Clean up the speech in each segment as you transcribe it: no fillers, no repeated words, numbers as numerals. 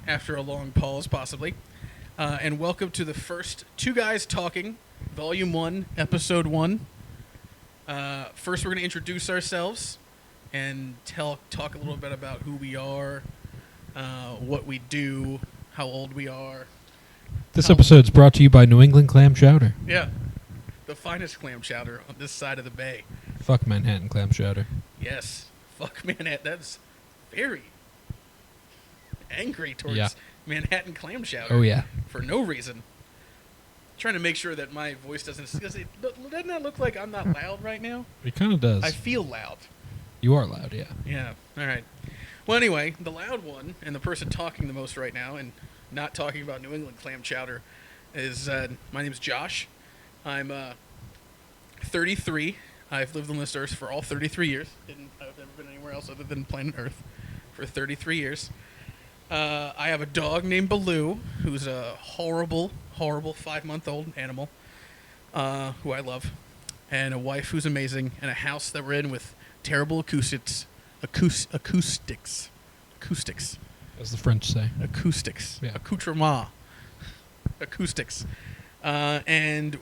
after a long pause, possibly. And welcome to the first Two Guys Talking, Volume 1, Episode 1. First, we're going to introduce ourselves and talk a little bit about who we are, what we do, how old we are. This episode's brought to you by New England Clam Chowder. Yeah, the finest clam chowder on this side of the bay. Fuck Manhattan Clam Chowder. Yes, fuck Manhattan. That's very angry towards Manhattan clam chowder. Oh, yeah. For no reason. Trying to make sure that my voice doesn't that look like I'm not loud right now? It kind of does. I feel loud. You are loud, yeah. Yeah, all right. Well, anyway, the loud one and the person talking the most right now and not talking about New England clam chowder is, my name's Josh. I'm 33. I've lived on this earth for all 33 years. I've never been anywhere else other than planet Earth for 33 years. I have a dog named Baloo, who's a horrible 5-month-old animal, who I love, and a wife who's amazing, and a house that we're in with terrible acoustics. Acoustics. As the French say. Acoustics. Yeah. Accoutrement. Acoustics. And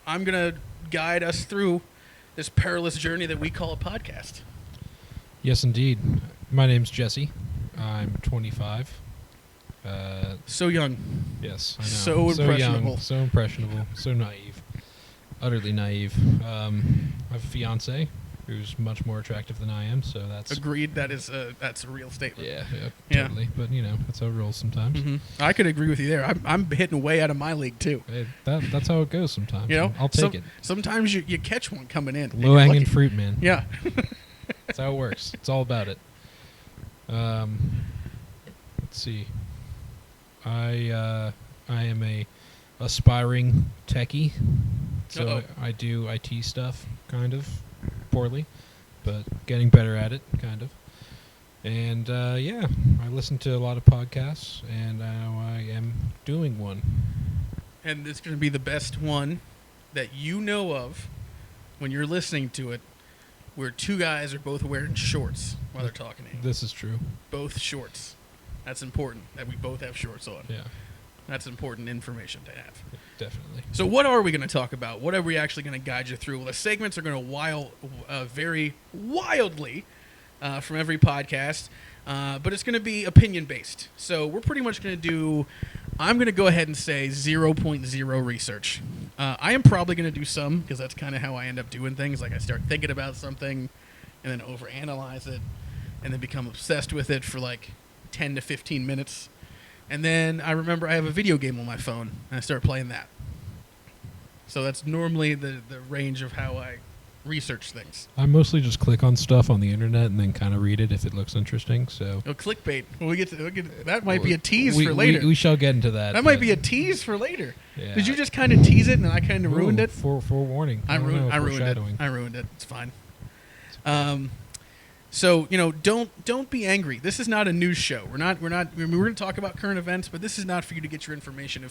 I'm going to guide us through this perilous journey that we call a podcast. Yes, indeed. My name's Jesse. I'm 25. So young. Yes, I know. So impressionable. Young, so impressionable. So naive. Utterly naive. I have a fiance who's much more attractive than I am, so that's... Agreed. That's a real statement. Yeah, totally. But, that's how it rolls sometimes. Mm-hmm. I could agree with you there. I'm hitting way out of my league, too. That's how it goes sometimes. I'll take it. Sometimes you catch one coming in. Low-hanging fruit, man. Yeah. That's how it works. It's all about it. Let's see. I am a aspiring techie, so I do IT stuff, kind of poorly, but getting better at it, kind of. And I listen to a lot of podcasts, and now I am doing one. And it's going to be the best one that you know of when you're listening to it, where two guys are both wearing shorts while they're talking to you. This is true. Both shorts. That's important, that we both have shorts on. Yeah. That's important information to have. Definitely. So what are we going to talk about? What are we actually going to guide you through? Well, the segments are going to vary wildly from every podcast, but it's going to be opinion-based. So we're pretty much going to do, I'm going to go ahead and say 0.0 research. I am probably going to do some, because that's kind of how I end up doing things. Like I start thinking about something and then overanalyze it and then become obsessed with it for like 10 to 15 minutes. And then I remember I have a video game on my phone, and I start playing that. So that's normally the range of how I research things. I mostly just click on stuff on the internet and then kind of read it if it looks interesting. So clickbait. Well, that might be a tease for later. We shall get into that. That might be a tease for later. Yeah. Did you just kind of tease it, and I kind of ruined it? Forewarning. I ruined it. I ruined it. It's fine. So don't be angry. This is not a news show. We're going to talk about current events, but this is not for you to get your information.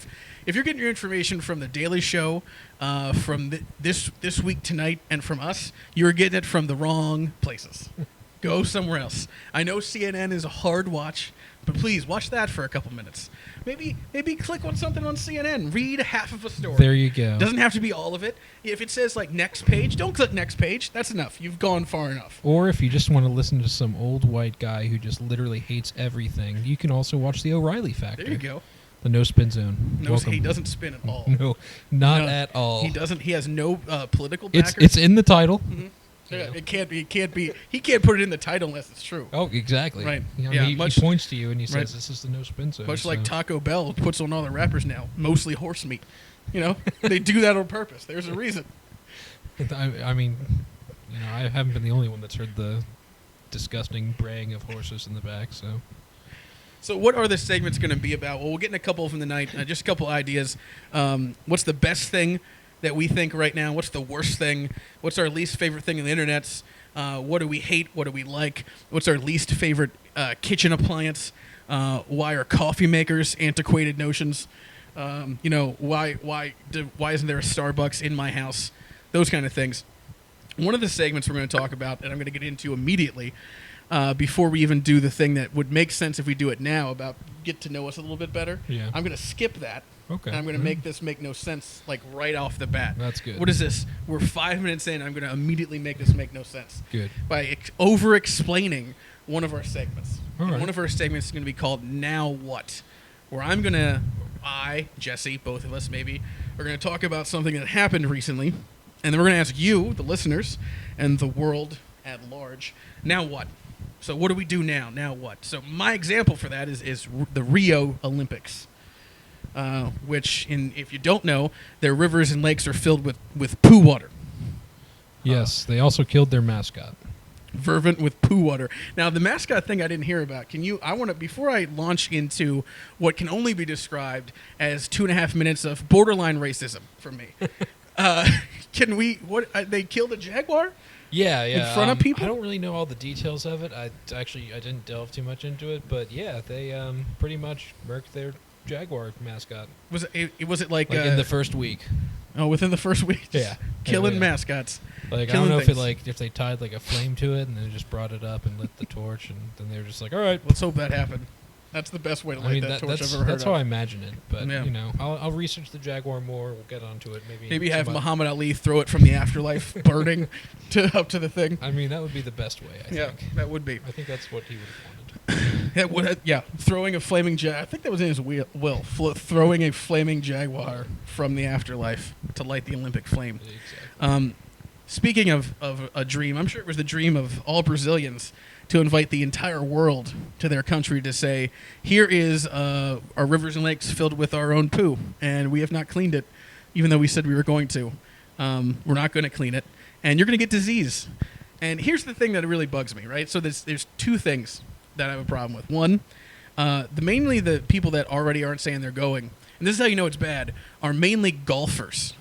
If you're getting your information from the Daily Show, from this week tonight, and from us, you're getting it from the wrong places. Go somewhere else. I know CNN is a hard watch, but please watch that for a couple minutes. Maybe click on something on CNN. Read half of a story. There you go. Doesn't have to be all of it. If it says like next page, don't click next page. That's enough. You've gone far enough. Or if you just want to listen to some old white guy who just literally hates everything, you can also watch the O'Reilly Factor. There you go. The no spin zone. He doesn't spin at all. No, not at all. He doesn't. He has no political backers. It's in the title. Mm-hmm. Yeah, it can't be. He can't put it in the title unless it's true. Oh, exactly. Right. He points to you and he says, "This is the no spin zone." Much like Taco Bell puts on all the wrappers now, mostly horse meat. They do that on purpose. There's a reason. I mean, I haven't been the only one that's heard the disgusting braying of horses in the back. So what are the segments going to be about? Well, we'll get in a couple from the night. Just a couple ideas. What's the best thing that we think right now? What's the worst thing? What's our least favorite thing on the internets? What do we hate? What do we like? What's our least favorite kitchen appliance? Why are coffee makers antiquated notions? Why isn't there a Starbucks in my house? Those kind of things. One of the segments we're going to talk about, and I'm going to get into immediately, before we even do the thing that would make sense if we do it now, about get to know us a little bit better. Yeah. I'm going to skip that. Okay. And I'm going to make this make no sense, like, right off the bat. That's good. What is this? We're 5 minutes in. I'm going to immediately make this make no sense. Good. By over-explaining one of our segments. All right. One of our segments is going to be called Now What? Where I, Jesse, both of us maybe, are going to talk about something that happened recently. And then we're going to ask you, the listeners, and the world at large, now what? So what do we do now? Now what? So my example for that is the Rio Olympics. Which, if you don't know, their rivers and lakes are filled with poo water. Yes, they also killed their mascot. Fervent with poo water. Now, the mascot thing I didn't hear about. Before I launch into what can only be described as 2.5 minutes of borderline racism for me, they killed a jaguar? Yeah. In front of people? I don't really know all the details of it. I didn't delve too much into it, but yeah, they pretty much murked their jaguar mascot. Was it like in the first week? Oh, within the first week? Yeah. Killing mascots. Like, I don't know if they tied like a flame to it and then just brought it up and lit the torch, and then they were just like, all right. Let's hope that happened. That's the best way to light that torch I've ever heard That's of. how I imagine it. But, yeah. I'll research the jaguar more. We'll get onto it. Maybe have Muhammad Ali throw it from the afterlife, burning up to the thing. I mean, that would be the best way, I think. Yeah, that would be. I think that's what he would have wanted. Throwing a flaming I think that was in his will. Throwing a flaming jaguar from the afterlife to light the Olympic flame. Exactly. Speaking of a dream, I'm sure it was the dream of all Brazilians to invite the entire world to their country to say, here is our rivers and lakes filled with our own poo, and we have not cleaned it, even though we said we were going to. We're not going to clean it, and you're going to get disease. And here's the thing that really bugs me, right? So there's two things that I have a problem with. One, mainly the people that already aren't saying they're going, and this is how you know it's bad, are mainly golfers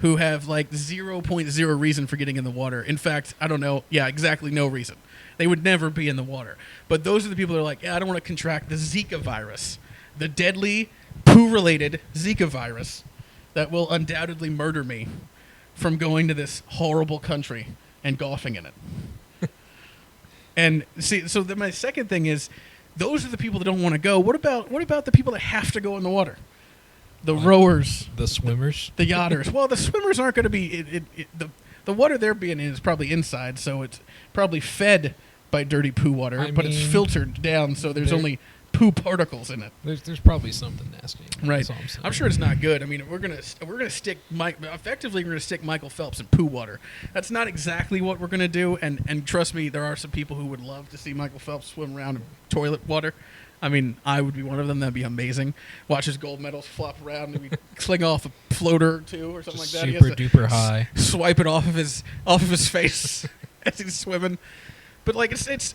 who have like 0.0 reason for getting in the water. In fact, I don't know. Yeah, exactly no reason. They would never be in the water. But those are the people that are like, I don't want to contract the Zika virus, the deadly poo-related Zika virus that will undoubtedly murder me from going to this horrible country and golfing in it. And see, so my second thing is, those are the people that don't want to go. What about the people that have to go in the water? The rowers, the swimmers, the yachters. Well, the swimmers aren't going to be. The water they're being in is probably inside, so it's probably fed by dirty poo water, but it's filtered down, so there's only poo particles in it. There's probably something nasty. Right. That's all I'm saying. I'm sure it's not good. I mean, we're gonna stick Michael Phelps in poo water. That's not exactly what we're gonna do. And trust me, there are some people who would love to see Michael Phelps swim around in toilet water. I mean, I would be one of them. That'd be amazing. Watch his gold medals flop around and we sling off a floater or two or something just like that. Super duper high. Swipe it off of his face as he's swimming. But like here's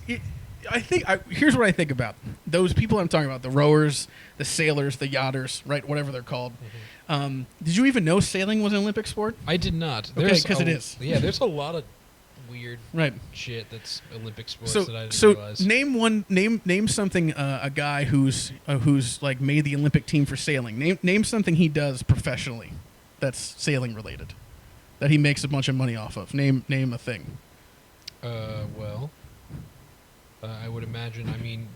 what I think about those people I'm talking about: the rowers, the sailors, the yachters, right? Whatever they're called. Mm-hmm. Did you even know sailing was an Olympic sport? I did not. Okay, because it is. Yeah, there's a lot of weird shit that's Olympic sports that I didn't realize. Name something a guy who's like made the Olympic team for sailing. Name something he does professionally that's sailing related that he makes a bunch of money off of. Name a thing. I would imagine. I mean,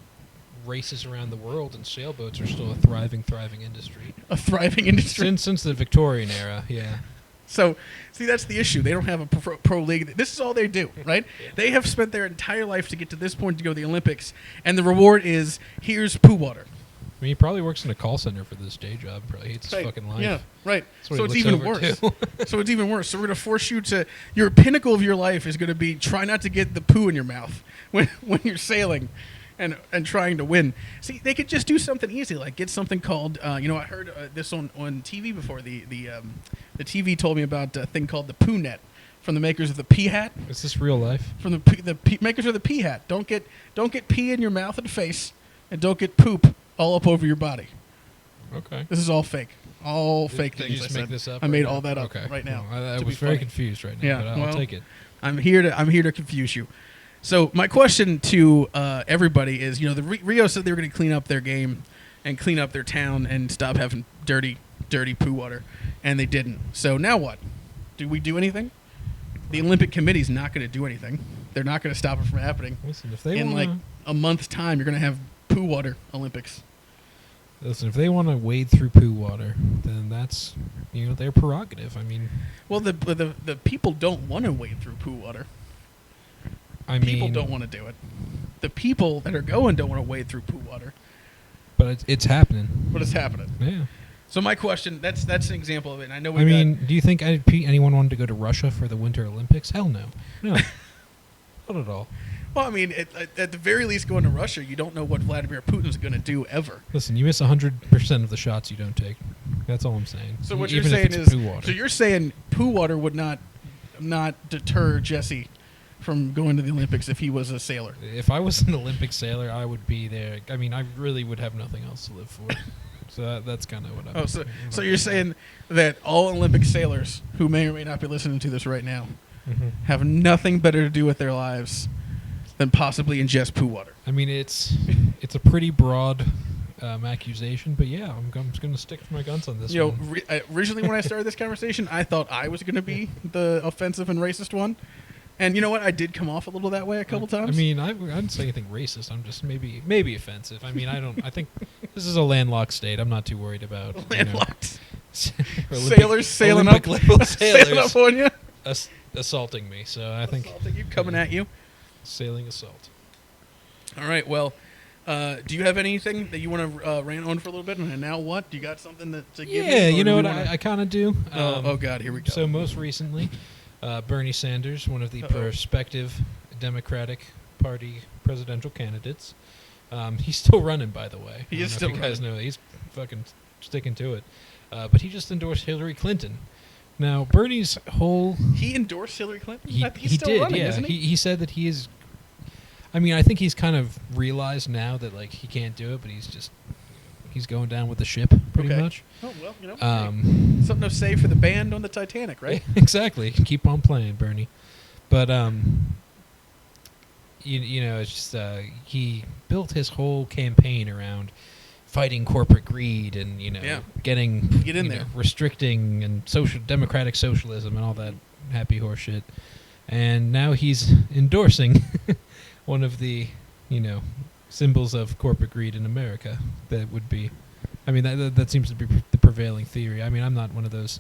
races around the world and sailboats are still a thriving industry. A thriving industry since the Victorian era. Yeah. So, see, that's the issue. They don't have a pro league. This is all they do, right? Yeah. They have spent their entire life to get to this point to go to the Olympics, and the reward is, here's poo water. I mean, he probably works in a call center for this day job. Probably hates his fucking life. Yeah, right. So it's even worse. So it's even worse. So we're going to force you to... Your pinnacle of your life is going to be try not to get the poo in your mouth when you're sailing and trying to win. See, they could just do something easy, like get something called... I heard this on TV before. The TV told me about a thing called the Poo Net from the makers of the Pea Hat. Is this real life? From the makers of the Pea Hat. Don't get pee in your mouth and face, and don't get poop all up over your body. Okay. This is all fake. All fake things. Did you just make this up? I made all that up right now. I was very confused right now, but I'll take it. I'm here to confuse you. So my question to everybody is, the Rio said they were going to clean up their game and clean up their town and stop having dirty poo water, and they didn't. So now what? Do we do anything? The Olympic Committee's not going to do anything. They're not going to stop it from happening. Listen, if they in like a month's time, you're going to have poo water Olympics. Listen, if they want to wade through poo water, then that's their prerogative. I mean, Well, the people don't want to wade through poo water. People don't want to do it. The people that are going don't want to wade through poo water. But it's happening. But it's happening. Yeah. So my question, that's an example of it. And I know. Do you think anyone wanted to go to Russia for the Winter Olympics? Hell no. No. Not at all. Well, I mean, at the very least, going to Russia, you don't know what Vladimir Putin's going to do ever. Listen, you miss 100% of the shots you don't take. That's all I'm saying. So what Even you're saying if it's is, poo water. so you're saying poo water would not deter Jesse from going to the Olympics if he was a sailor. If I was an Olympic sailor, I would be there. I mean, I really would have nothing else to live for. So that's kind of what I'm saying. So you're saying that all Olympic sailors who may or may not be listening to this right now have nothing better to do with their lives than possibly ingest poo water. I mean, it's a pretty broad accusation, but yeah, I'm just going to stick to my guns on this one. Originally when I started this conversation, I thought I was going to be the offensive and racist one. And you know what? I did come off a little that way a couple times. I mean, I didn't say anything racist. I'm just maybe offensive. I mean, I think this is a landlocked state. I'm not too worried about landlocked. Sailors sailing Olympic up, level sailors sailing up on you, assaulting me. So I think you coming at you. Sailing assault. All right. Well, do you have anything that you want to rant on for a little bit? And now what? Do you got something to give me? Yeah, you know what I kind of do. Oh God, here we go. So most recently, Bernie Sanders, one of the prospective Democratic Party presidential candidates, he's still running, by the way. He is still running. You guys know he's fucking sticking to it. But he just endorsed Hillary Clinton. Now, Bernie's whole... He endorsed Hillary Clinton? He's still running, isn't he? He said that he is... I mean, I think he's kind of realized now that, like, he can't do it, but he's going down with the ship, pretty much. Oh, well, something to say for the band on the Titanic, right? Exactly. Keep on playing, Bernie. But, it's just he built his whole campaign around fighting corporate greed and restricting and democratic socialism and all that happy horse shit. And now he's endorsing one of the symbols of corporate greed in America. That would be, I mean, that seems to be the prevailing theory. I mean, I'm not one of those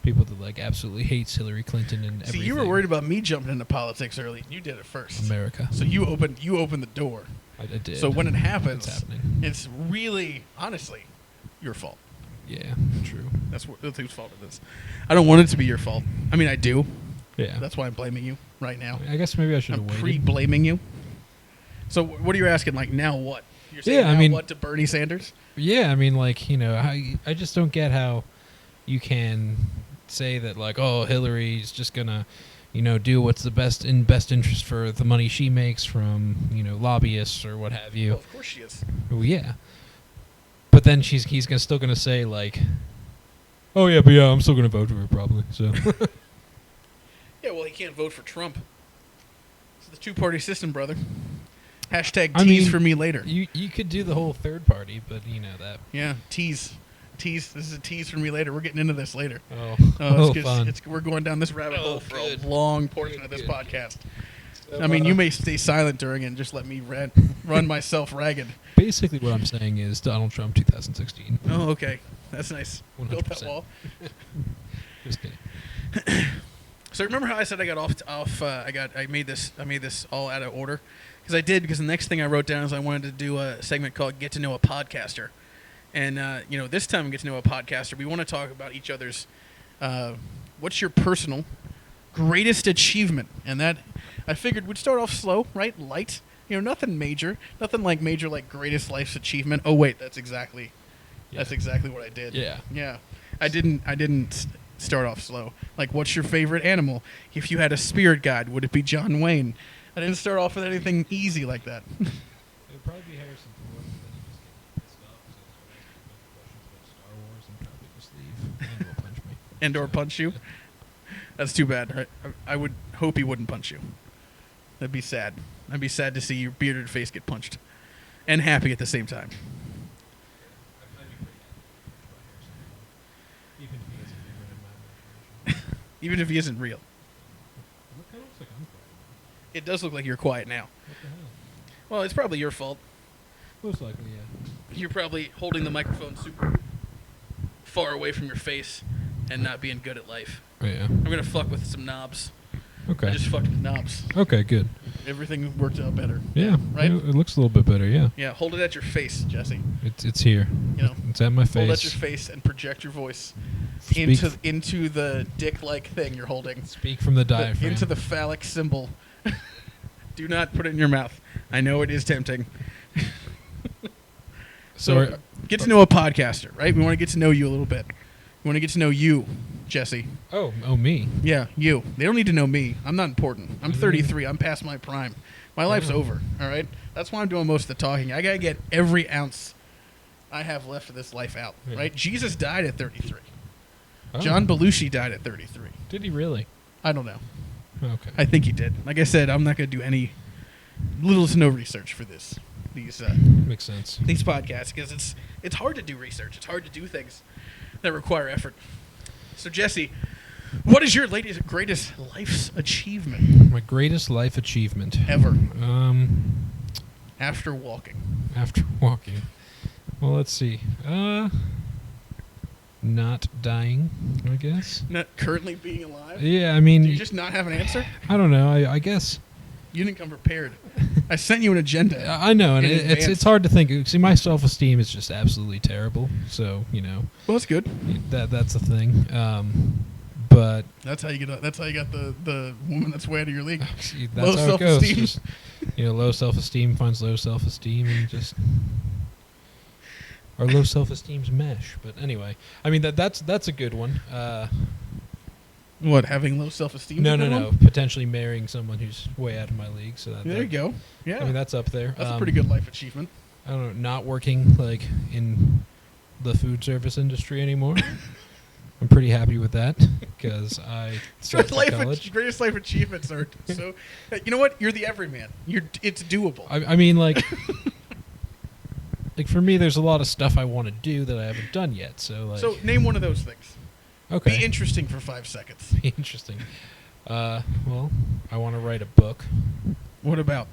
people that like absolutely hates Hillary Clinton and everything. See, you were worried about me jumping into politics early. You did it first. America. So you opened the door. I did. So when it happens, it's really, honestly, your fault. Yeah, true. That's whose fault it is. I don't want it to be your fault. I mean, I do. Yeah. That's why I'm blaming you right now. I guess maybe I should have waited. I'm pre-blaming you. So what are you asking? Like, now what? You're saying what to Bernie Sanders? Yeah, I mean, like, I just don't get how you can say that, like, oh, Hillary's just going to, do what's the best interest for the money she makes from, lobbyists or what have you. Well, of course she is. Well, yeah. But then he's still going to say, like, oh, yeah, but yeah, I'm still going to vote for her probably, so. Yeah, well, he can't vote for Trump. It's the two-party system, brother. Hashtag tease for me later. You could do the whole third party, but you know that. Yeah, tease. This is a tease for me later. We're getting into this later. Fun. We're going down this rabbit hole for a long portion of this podcast. So, I mean, you may stay silent during it and just let me run myself ragged. Basically, what I'm saying is Donald Trump 2016. Oh, okay. That's nice. 100%. Built that wall. Just kidding. So remember how I said I got off? I made this all out of order because the next thing I wrote down is I wanted to do a segment called "Get to Know a Podcaster," and this time "Get to Know a Podcaster," we want to talk about each other's. What's your personal greatest achievement? And that I figured we'd start off slow, right? Light, nothing major, nothing like major like greatest life's achievement. Oh wait, that's exactly what I did. Yeah. I didn't start off slow. Like, what's your favorite animal? If you had a spirit guide, would it be John Wayne? I didn't start off with anything easy like that. It would probably be Harrison Ford, but then he just get pissed off because I was asking a bunch of questions about Star Wars and probably just leave and or punch me. And/or punch you? That's too bad. Right? I would hope he wouldn't punch you. That'd be sad. I'd be sad to see your bearded face get punched. And happy at the same time. Even if he isn't real. It looks like I'm quiet. It does look like you're quiet now. What the hell? Well, it's probably your fault. Most likely, yeah. You're probably holding the microphone super far away from your face and not being good at life. Oh, yeah. I'm going to fuck with some knobs. Okay. I just fucked with knobs. Okay, good. Everything worked out better. Yeah. Right? It looks a little bit better, yeah. Yeah, hold it at your face, Jesse. It's here. You know, It's at my face. hold it at your face and project your voice Speak, into the dick-like thing you're holding. speak from the diaphragm. Into the phallic symbol. Do not put it in your mouth. I know it is tempting. So, get to know a podcaster, right? We want to get to know you a little bit. We want to get to know you, Jesse. Oh, me. Yeah, you. They don't need to know me. I'm not important. I'm 33. I'm past my prime. My life's over, all right? That's why I'm doing most of the talking. I got to get every ounce I have left of this life out, Yeah. right? Jesus died at 33. Oh. John Belushi died at 33. Did he really? I don't know. Okay. I think he did. Like I said, I'm not going to do any little to no research for these Makes sense. these podcasts because it's hard to do research. It's hard to do things that require effort. So Jesse, what is your greatest life's achievement My greatest life achievement. ever After after walking? walking. Well, let's see. Not dying, I guess. Not currently being alive? Yeah, I mean, Do you just not have an answer? I don't know. I guess. You didn't come prepared. I sent you an agenda. I know, and In it's advance. hard to think. See, my self-esteem is just absolutely terrible. So Well, that's good. that's the thing. But That's how you get. That's how you got the woman that's way out of your league. see, Low that's how it goes. self-esteem. Just, low self-esteem finds low self-esteem, and just or low self-esteem's mesh. But anyway, I mean that's a good one. What, having low self-esteem? No. Potentially marrying someone who's way out of my league. So There you go. Yeah, I mean, that's up there. that's a pretty good life achievement. I don't know, not working like in the food service industry anymore. I'm pretty happy with that because I started college. Greatest life achievements are so. You know what? You're the everyman. It's doable. I mean, like for me, there's a lot of stuff I want to do that I haven't done yet. So, like, So name one of those things. okay, Be interesting for 5 seconds. Be interesting. Well, I want to write a book. What about?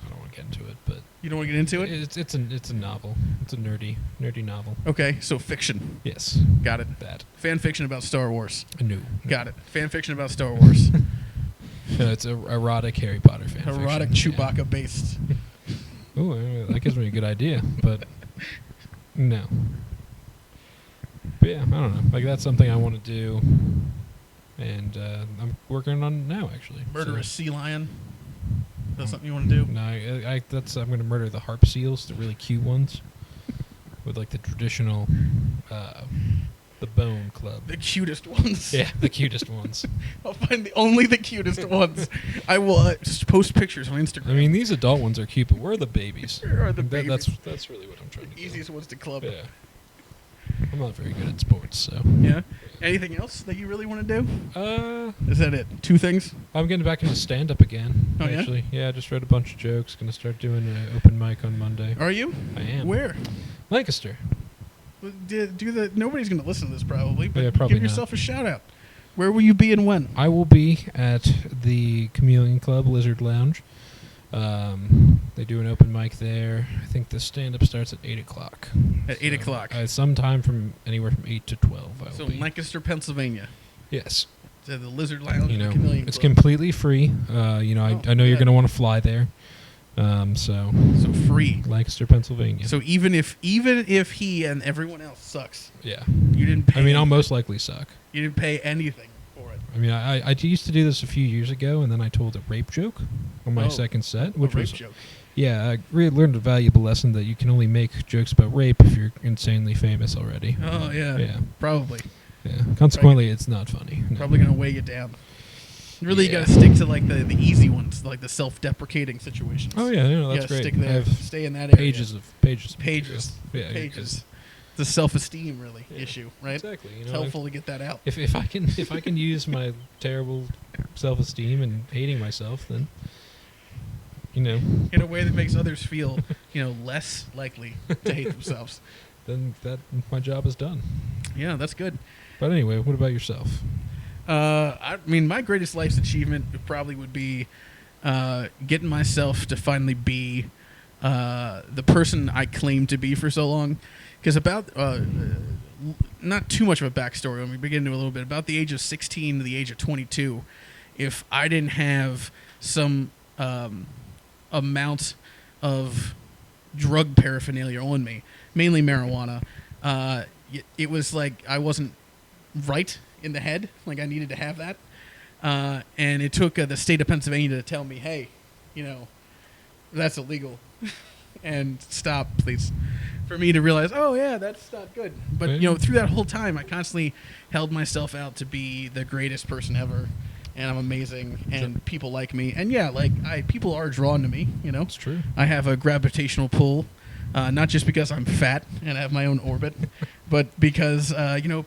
I don't want to get into it, but You don't want to get into it? it's a novel. It's a nerdy novel. Okay, so fiction. Yes, Got it. that. Fan fiction about Star Wars. No. Got it. Fan fiction about Star Wars. No, it's a erotic Harry Potter fan. Erotic fiction. Chewbacca based. Yeah. Ooh, that gives me a good idea, but no. But yeah, I don't know. Like, that's something I want to do, and I'm working on it now, actually. Murder a So, sea lion. Is that something you want to do? no, I'm going to murder the harp seals, the really cute ones, with like the traditional, the bone club. The cutest ones. Yeah, the cutest ones. I'll find only the cutest ones. I will just post pictures on Instagram. I mean, these adult ones are cute, but we're the babies. Where are the babies? That's really what I'm trying to do. Easiest ones to club. Yeah. I'm not very good at sports, so. Yeah. Anything else that you really want to do? Uh, Is that it? 2 things? I'm getting back into stand-up again. Oh, yeah? Actually, yeah. I just read a bunch of jokes. Gonna start doing an open mic on Monday. Are you? I am. Where? Lancaster. Nobody's going to listen to this probably, but Yeah, probably give yourself a shout out. Where will you be and when? I will be at the Chameleon Club Lizard Lounge. They do an open mic there. I think the stand-up starts at 8 o'clock. At 8 o'clock. Sometime from anywhere from 8 to 12. I So will be. Lancaster, Pennsylvania. Yes. To the Lizard Lounge. You at the know, Chameleon it's Club. completely free. I know you're good. going to want to fly there. So So free. Lancaster, Pennsylvania. So even if he and everyone else sucks, yeah. you didn't pay. I mean, I'll most likely suck. You didn't pay anything for it. I mean, I used to do this a few years ago, and then I told a rape joke on my second set, which a rape was joke. yeah. I really learned a valuable lesson that you can only make jokes about rape if you're insanely famous already. Oh yeah. Yeah. Probably. Yeah. Consequently, it's not funny. No. Probably gonna weigh you down. Really, you Yeah. gotta stick to like the easy ones, like the self-deprecating situations. Oh yeah, no, You that's gotta great. stick I there. have Stay in that area. pages of material. Yeah, Pages. The self-esteem really Yeah. issue, right? Exactly. You It's know, helpful to get that out. if I can use my terrible self-esteem and hating myself, then In a way that makes others feel, less likely to hate themselves. then that my job is done. Yeah, that's good. But anyway, what about yourself? I mean, my greatest life's achievement probably would be getting myself to finally be the person I claimed to be for so long. Because about not too much of a backstory. Let me begin to a little bit about the age of 16 to the age of 22. If I didn't have some amount of drug paraphernalia on me, mainly marijuana, it was like I wasn't right in the head. Like I needed to have that. And it took the state of Pennsylvania to tell me, hey, that's illegal. And stop, please. For me to realize, oh, yeah, that's not good. But, through that whole time, I constantly held myself out to be the greatest person ever. And I'm amazing. And people like me. And, yeah, people are drawn to me, It's true. I have a gravitational pull. Not just because I'm fat and I have my own orbit, but because,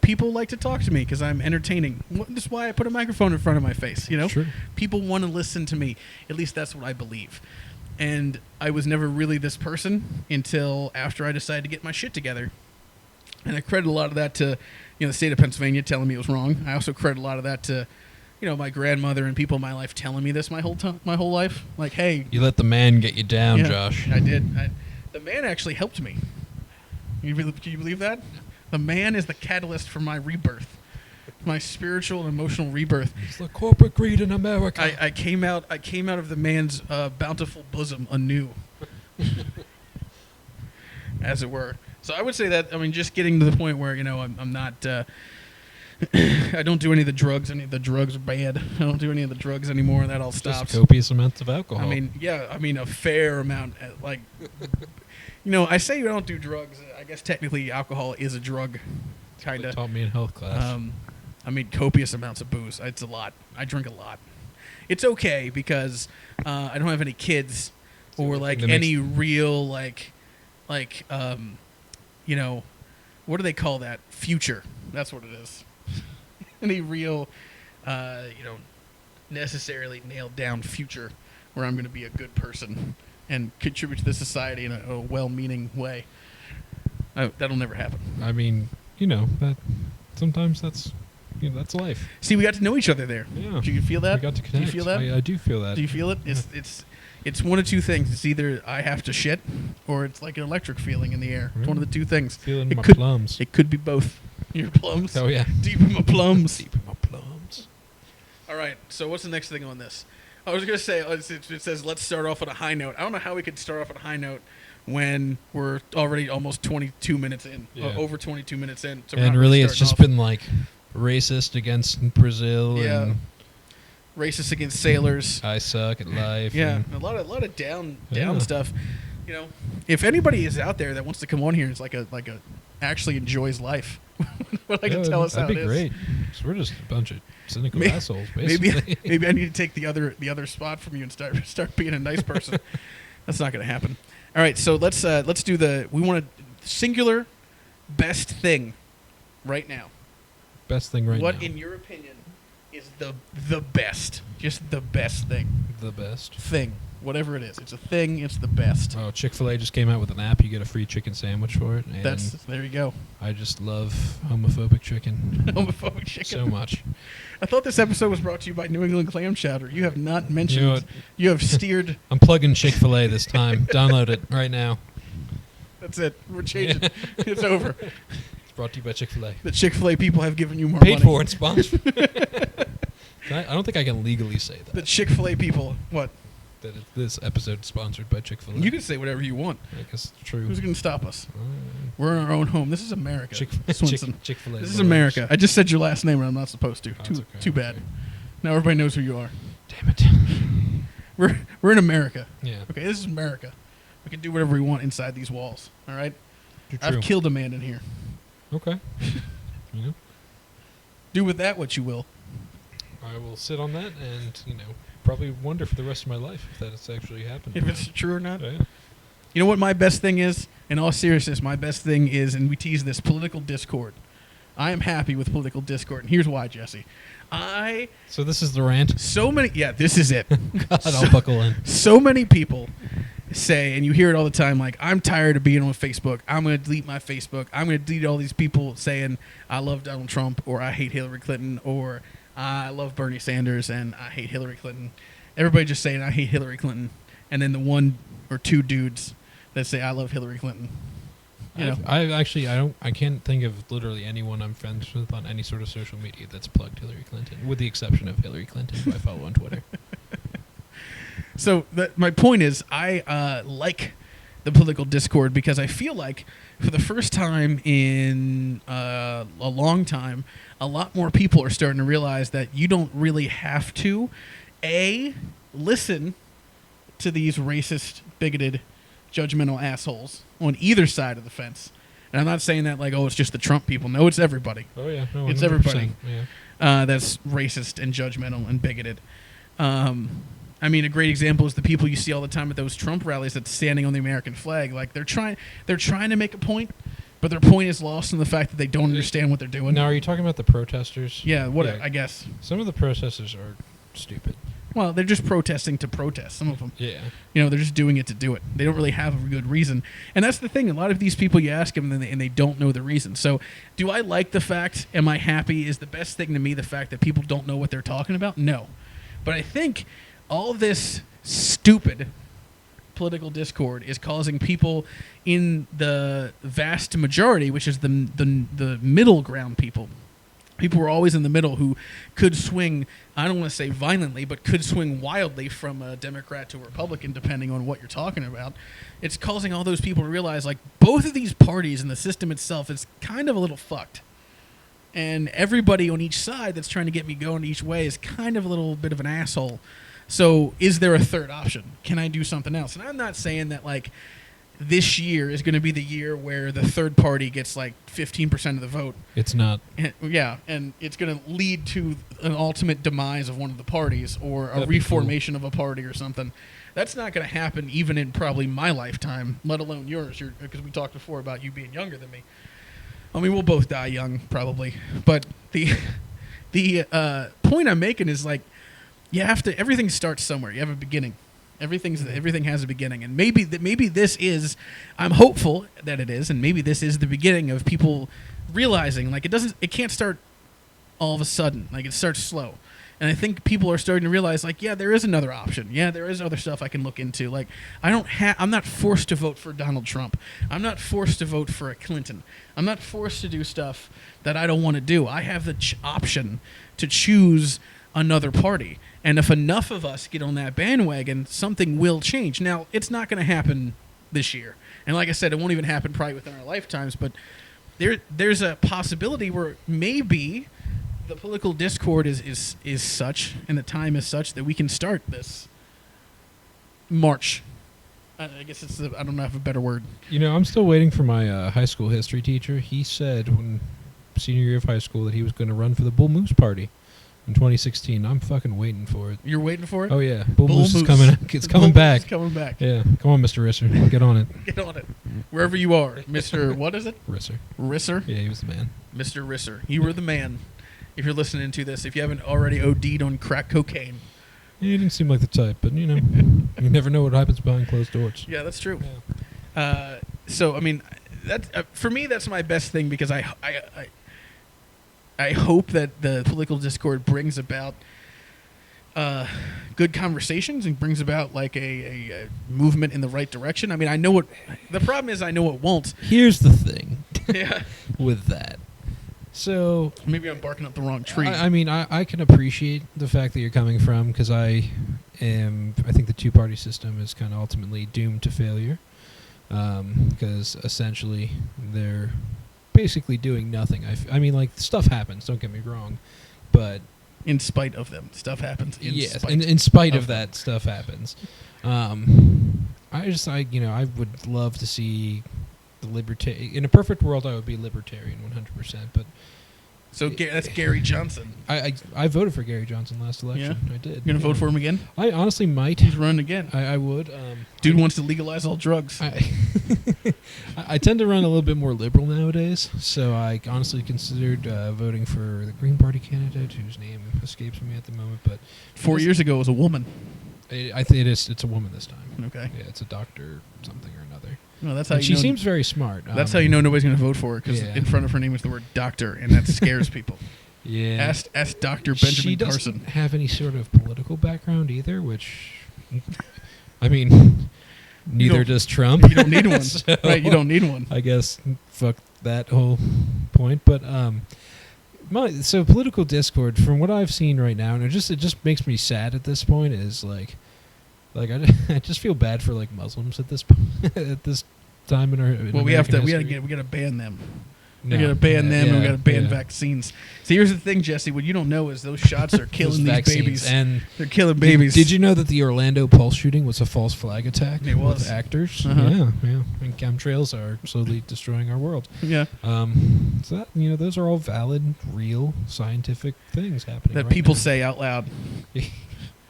people like to talk to me because I'm entertaining. That's why I put a microphone in front of my face, True. People want to listen to me. At least that's what I believe. And I was never really this person until after I decided to get my shit together. And I credit a lot of that to, the state of Pennsylvania telling me it was wrong. I also credit a lot of that to, my grandmother and people in my life telling me this my whole life. Like, hey. You let the man get you down, yeah, Josh. I did. The man actually helped me. Can you believe that? The man is the catalyst for my rebirth. My spiritual and emotional rebirth. It's the corporate greed in America. I came out of the man's bountiful bosom anew, as it were. So I would say that just getting to the point where I'm not. I don't do any of the drugs. Any of the drugs are bad. I don't do any of the drugs anymore. That all stops. Just copious amounts of alcohol. A fair amount. I say you don't do drugs. I guess technically alcohol is a drug, kind of. Taught me in health class. Copious amounts of booze. It's a lot. I drink a lot. It's okay because I don't have any kids or any real what do they call that? Future. That's what it is. Any real, necessarily nailed down future where I'm going to be a good person and contribute to the society in a well-meaning way. That'll never happen. That sometimes that's life. See, we got to know each other there. Yeah. Do you feel that? We got to connect. Do you feel that? I do feel that. Do you feel it? Yeah. It's one of two things. It's either I have to shit, or it's like an electric feeling in the air. It's one of the two things. Feeling my could, plums. It could be both. Your plums? Oh, yeah. Deep in my plums. Deep in my plums. All right, so what's the next thing on this? I was going to say, it says let's start off on a high note. I don't know how we could start off on a high note when we're already almost 22 minutes in. Yeah. Over 22 minutes in. So and really it's just been racist against Brazil and racist against sailors. I suck at life. Yeah, a lot of down stuff. If anybody is out there that wants to come on here, it's like a actually enjoys life. What I can tell us how it is. That'd be great. So we're just a bunch of cynical assholes, basically. Maybe I need to take the other spot from you and start being a nice person. That's not going to happen. All right, so let's do we want a singular best thing right now. Best thing right now. What, in your opinion, is the best? Just the best thing. The best thing, whatever it is. It's a thing. It's the best. Oh, Chick-fil-A just came out with an app. You get a free chicken sandwich for it. And there you go. I just love homophobic chicken. Homophobic chicken. So much. I thought this episode was brought to you by New England Clam Chowder. You have not mentioned. You have steered. I'm plugging Chick-fil-A this time. Download it right now. That's it. We're changing. It's over. It's brought to you by Chick-fil-A. The Chick-fil-A people have given you more Paid money. for and sponsored. I don't think I can legally say that. The Chick-fil-A people. What? That this episode is sponsored by Chick-fil-A. You can say whatever you want. I guess it's true. Who's going to stop us? We're in our own home. This is America. Swinson. Chick-fil-A. This is America. I just said your last name and I'm not supposed to. Oh, Too bad. Okay. Now everybody knows who you are. Damn it. We're in America. Yeah. Okay, this is America. We can do whatever we want inside these walls. All right? True. I've killed a man in here. Okay. Do with that what you will. I will sit on that and, probably wonder for the rest of my life if that's actually happened. If it's true or not. Yeah. You know what my best thing is? In all seriousness, my best thing is, and we tease this, political discord. I am happy with political discord, and here's why, Jesse. So this is the rant? This is it. God, I'll buckle in. So many people say, and you hear it all the time, I'm tired of being on Facebook. I'm going to delete my Facebook. I'm going to delete all these people saying, I love Donald Trump, or I hate Hillary Clinton, or I love Bernie Sanders, and I hate Hillary Clinton. Everybody just saying, I hate Hillary Clinton. And then the one or two dudes that say I love Hillary Clinton. You know, I can't think of literally anyone I'm friends with on any sort of social media that's plugged Hillary Clinton, with the exception of Hillary Clinton, who I follow on Twitter. So my point is, I like the political discord because I feel like for the first time in a long time, a lot more people are starting to realize that you don't really have to, listen to these racist, bigoted, judgmental assholes on either side of the fence. And I'm not saying that like, oh, it's just the Trump people. No, it's everybody. Oh, yeah. No, It's 100%. everybody. Yeah. That's racist and judgmental and bigoted. I mean, a great example is the people you see all the time at those Trump rallies that's standing on the American flag. Like they're trying to make a point, but their point is lost in the fact that they don't understand what they're doing. Now, are you talking about the protesters? Yeah, I guess. Some of the protesters are stupid. Well, they're just protesting to protest. Some of them. Yeah. You know, they're just doing it to do it. They don't really have a good reason. And that's the thing. A lot of these people, you ask them, and they don't know the reason. So, do I like the fact, am I happy, is the best thing to me the fact that people don't know what they're talking about? No. But I think all this stupid political discord is causing people in the vast majority, which is the middle ground people. People who are always in the middle who could swing, I don't want to say violently, but could swing wildly from a Democrat to a Republican, depending on what you're talking about. It's causing all those people to realize, like, both of these parties and the system itself is kind of a little fucked. And everybody on each side that's trying to get me going each way is kind of a little bit of an asshole. So is there a third option? Can I do something else? And I'm not saying that, like, this year is going to be the year where the third party gets like 15% of the vote. It's not. Yeah, and it's going to lead to an ultimate demise of one of the parties or a That'd be reformation of a party or something. That's not going to happen even in probably my lifetime, let alone yours, because we talked before about you being younger than me. I mean, we'll both die young probably, but the point I'm making is like you have to. Everything starts somewhere. You have a beginning. Everything has a beginning, and maybe this is. I'm hopeful that it is, and maybe this is the beginning of people realizing like it can't start all of a sudden. Like it starts slow, and I think people are starting to realize like yeah, there is another option. Yeah, there is other stuff I can look into. Like I'm not forced to vote for Donald Trump. I'm not forced to vote for a Clinton. I'm not forced to do stuff that I don't want to do. I have the option to choose another party. And if enough of us get on that bandwagon, something will change. Now, it's not going to happen this year. And like I said, it won't even happen probably within our lifetimes. But there's a possibility where maybe the political discord is such, and the time is such, that we can start this march. I guess I don't know if I have a better word. You know, I'm still waiting for my high school history teacher. He said when senior year of high school that he was going to run for the Bull Moose Party. In 2016, I'm fucking waiting for it. You're waiting for it? Oh yeah, Bull Moose is coming. It's coming back. It's coming back. Yeah, come on, Mr. Risser, get on it. Get on it, wherever you are, Mr. What is it? Risser. Risser. Yeah, he was the man. Mr. Risser, you were the man. If you're listening to this, if you haven't already OD'd on crack cocaine. Yeah, he didn't seem like the type, but you know, you never know what happens behind closed doors. Yeah, that's true. Yeah. So I mean, that for me, that's my best thing because I hope that the political discord brings about good conversations and brings about like a movement in the right direction. I mean, I know what the problem is. I know it won't. Here's the thing. Yeah. With that. So maybe I'm barking up the wrong tree. I mean, I can appreciate the fact that you're coming from because I think the two-party system is kind of ultimately doomed to failure because essentially they're basically doing nothing. I mean, like, stuff happens, don't get me wrong, but in spite of them, stuff happens. In spite of that, stuff happens. I would love to see the libertarian. In a perfect world, I would be libertarian 100%. But so that's Gary Johnson. I voted for Gary Johnson last election. Yeah? I did. You gonna vote for him again? I honestly might. He's running again. I would. Dude wants to legalize all drugs. I tend to run a little bit more liberal nowadays, so I honestly considered voting for the Green Party candidate, whose name escapes me at the moment. But 4 years ago, it was a woman. I think it's a woman this time. Okay. Yeah, it's a doctor something or another. No, that's how she seems very smart. That's how you know nobody's going to vote for her because in front of her name is the word doctor, and that scares people. Yeah. Ask Dr. Benjamin she Carson. Doesn't have any sort of political background either, which, I mean, Neither does Trump. You don't need one. So, right, you don't need one. I guess fuck that whole point. But so political discord, from what I've seen right now, and it just makes me sad at this point, is like I just feel bad for like Muslims at this at this time in our Well, we gotta ban them. We gotta ban them, and we gotta ban vaccines. See, here's the thing, Jesse. What you don't know is those shots are killing these babies. And they're killing babies. Did you know that the Orlando Pulse shooting was a false flag attack? It was. With actors. Uh-huh. Yeah. And chemtrails are slowly destroying our world. Yeah. So that, those are all valid, real, scientific things happening. That right people now. say out loud.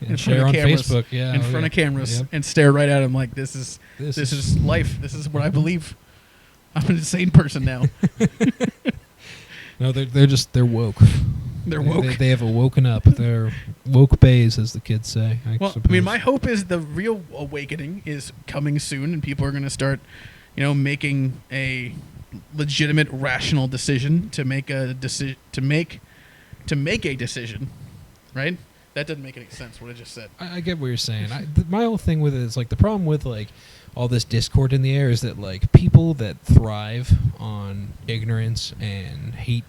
And share on Facebook. Yeah. In front of cameras, and stare right at them like this is life. This is what I believe. I'm an insane person now. No, they're woke. They're woke. They have woken up. They're woke bays, as the kids say. I mean, my hope is the real awakening is coming soon, and people are going to start, making a legitimate, rational decision to make a decision. Right? That doesn't make any sense. What I just said. I get what you're saying. My whole thing with it is like the problem with like all this discord in the air is that like people that thrive on ignorance and hate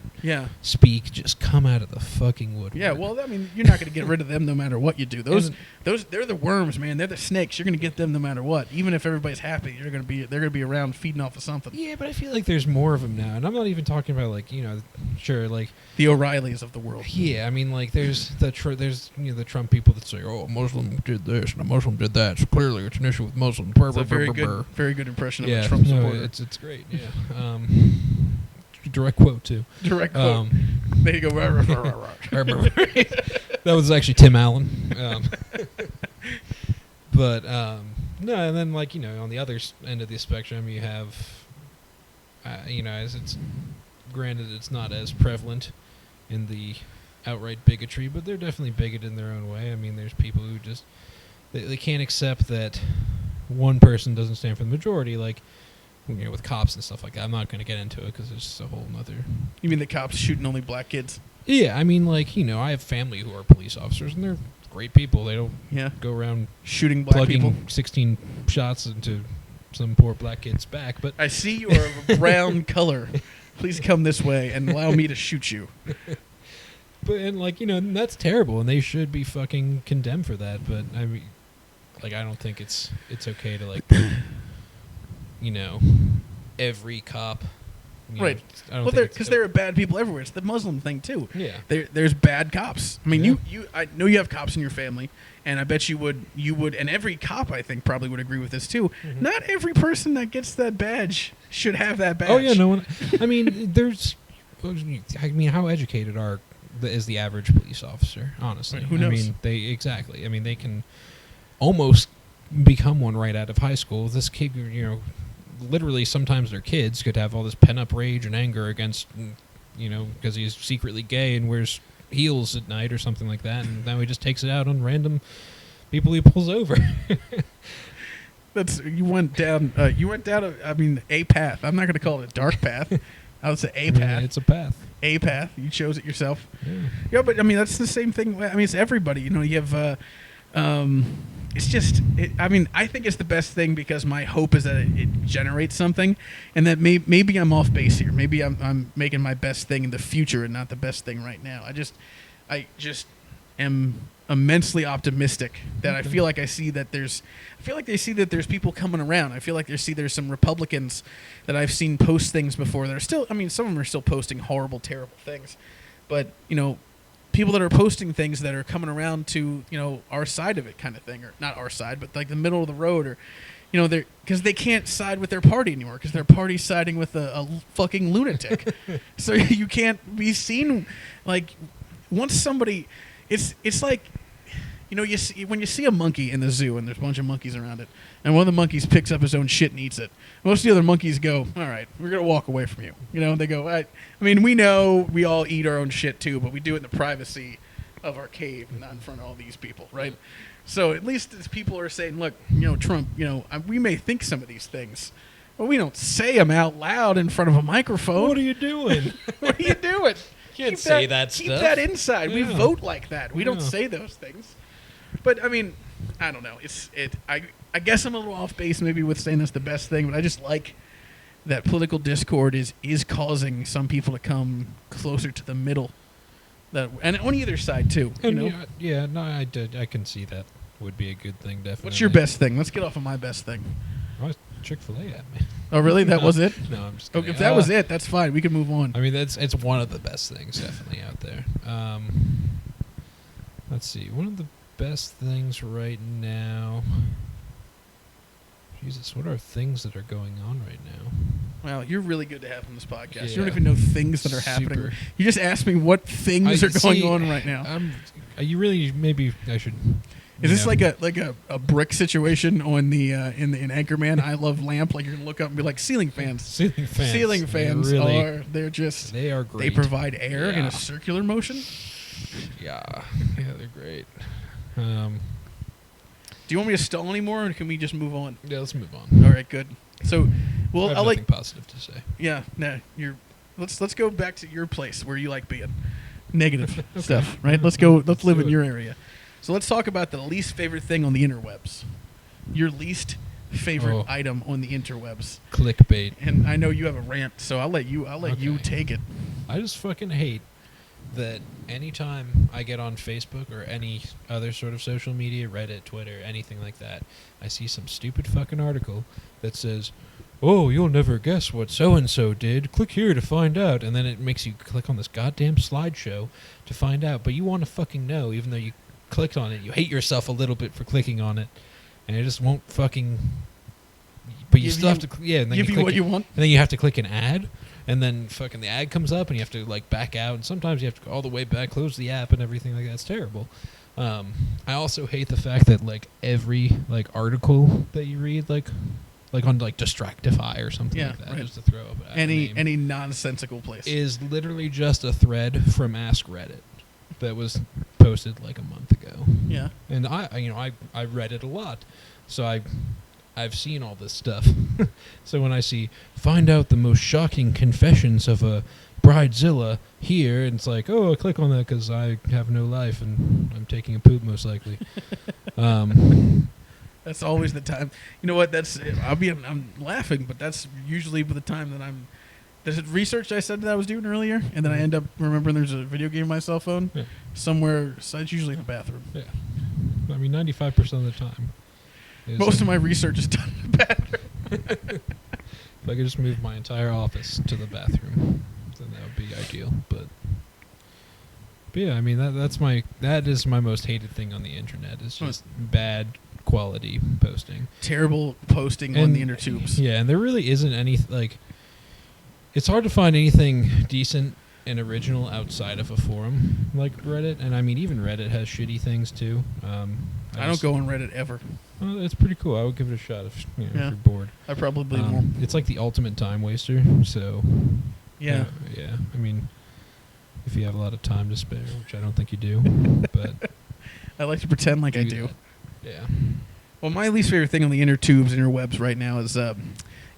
speak just come out of the fucking woodwork. Yeah, well, I mean, you're not going to get rid of them no matter what you do. They're the worms, man. They're the snakes. You're going to get them no matter what. Even if everybody's happy, they're going to be around feeding off of something. Yeah, but I feel like there's more of them now, and I'm not even talking about like sure, like the O'Reillys of the world. Yeah, I mean, like there's the Trump people that say, oh, a Muslim did this and a Muslim did that, so clearly it's an issue with Muslims. It's a very good impression of a Trump supporter. It's great. Yeah. Direct quote too. Direct quote. There you go. That was actually Tim Allen. But no, and then like on the other end of the spectrum, you have, as it's granted, it's not as prevalent in the outright bigotry, but they're definitely bigoted in their own way. I mean, there's people who just they can't accept that one person doesn't stand for the majority, like with cops and stuff like that. I'm not going to get into it because it's just a whole nother. You mean the cops shooting only black kids? Yeah, I mean, like I have family who are police officers, and they're great people. They don't go around shooting black people, 16 shots into some poor black kid's back. But I see you are of a brown color. Please come this way and allow me to shoot you. But and that's terrible, and they should be fucking condemned for that. But I mean, I don't think it's okay to every cop. Right. Because there are bad people everywhere. It's the Muslim thing too. Yeah. There's bad cops. I mean, I know you have cops in your family, and I bet you would, and every cop I think probably would agree with this too. Mm-hmm. Not every person that gets that badge should have that badge. Oh yeah, no one. I mean, how educated is the average police officer? Honestly, right, who knows? I mean, they can almost become one right out of high school. This kid, literally sometimes their kids could have all this pent-up rage and anger against, because he's secretly gay and wears heels at night or something like that, and now he just takes it out on random people he pulls over. You went down a path. I'm not going to call it a dark path. I would say a path. Yeah, it's a path. A path. You chose it yourself. Yeah, but I mean that's the same thing. I mean it's everybody. You have. It's just. I think it's the best thing because my hope is that it generates something, and that maybe I'm off base here. Maybe I'm making my best thing in the future and not the best thing right now. I just am immensely optimistic that I feel like they see that there's people coming around. I feel like there's some Republicans that I've seen post things before that are still, some of them are still posting horrible, terrible things, but people that are posting things that are coming around to our side of it kind of thing, or not our side, but like the middle of the road, or they're because they can't side with their party anymore because their party's siding with a fucking lunatic. So you can't be seen like once somebody. It's like, you see when you see a monkey in the zoo and there's a bunch of monkeys around it, and one of the monkeys picks up his own shit and eats it. Most of the other monkeys go, all right, we're going to walk away from you. They go, I mean, we know we all eat our own shit too, but we do it in the privacy of our cave, not in front of all these people, right? So at least as people are saying, look, Trump, we may think some of these things, but we don't say them out loud in front of a microphone. What are you doing? What are you doing? You can't say that stuff. Keep that inside. Yeah. We vote like that. We don't say those things. But I mean, I don't know. I guess I'm a little off base maybe with saying that's the best thing, but I just like that political discord is causing some people to come closer to the middle. And on either side too. And You know? no, I can see that would be a good thing. Definitely. What's your best thing? Let's get off of my best thing. Oh, Chick-fil-A at me. Oh, really? That was it? No, I'm just Oh, kidding. if that was it, that's fine. We can move on. I mean, it's one of the best things definitely out there. Let's see. One of the best things right now. Jesus, what are things that are going on right now? Wow, you're really good to have on this podcast. You Yeah. don't even know things that are happening. Super. You just asked me what things are going on right now. You really maybe I should. Is this like a brick situation on the in Anchorman? I love lamp. Like you're gonna look up and be like ceiling fans. Ceiling fans? Ceiling fans they're just They are great. they provide air in Yeah. a circular motion. Yeah, they're great. Do you want me to stall anymore, or can we just move on? Yeah, let's move on. All right, good. So, I well, have I nothing like. positive to say. Yeah, nah. Let's go back to your place where you like being. Negative stuff, right? Let's go. Let's live do in it. your area. So let's talk about the least favorite thing on the interwebs. Your least favorite item on the interwebs. Clickbait. And I know you have a rant, so I'll let you Okay. take it. I just fucking hate that anytime I get on Facebook or any other sort of social media, Reddit, Twitter, anything like that, I see some stupid fucking article that says, "Oh, you'll never guess what so-and-so did. Click here to find out." And then it makes you click on this goddamn slideshow to find out. But you want to fucking know, even though you clicked on it. You hate yourself a little bit for clicking on it. And it just won't fucking... But you still have to... Yeah, and then give you what you want. And then you have to click an ad. And then fucking the ad comes up and you have to like back out. And sometimes you have to go all the way back, close the app and everything like that. It's terrible. I also hate the fact that like every like article that you read like on like Distractify or something like that, right. just to throw up any nonsensical place is literally just a thread from Ask Reddit that was posted like a month ago. Yeah. And I read it a lot, so I've seen all this stuff. So when I see find out the most shocking confessions of a bridezilla here, and it's like, oh, I click on that because I have no life and I'm taking a poop most likely. That's always the time. You know what? I'm laughing, but that's usually the time that I'm. There's research I said that I was doing earlier, and then I end up remembering there's a video game on my cell phone somewhere. So it's usually in the bathroom. Yeah, I mean 95% of the time. Most of my research is done in the bathroom. If I could just move my entire office to the bathroom, then that would be ideal. But yeah, I mean that is my most hated thing on the internet. Is just bad quality posting, terrible posting on the inner tubes. Yeah, and there really isn't any like. It's hard to find anything decent and original outside of a forum like Reddit, and I mean even Reddit has shitty things too. I don't go on Reddit ever. Well, it's pretty cool. I would give it a shot if if you're bored. I probably won't. It's like the ultimate time waster. So yeah. I mean, if you have a lot of time to spare, which I don't think you do, but I like to pretend like I do. Yeah. Well, my least favorite thing on the intertubes, interwebs right now is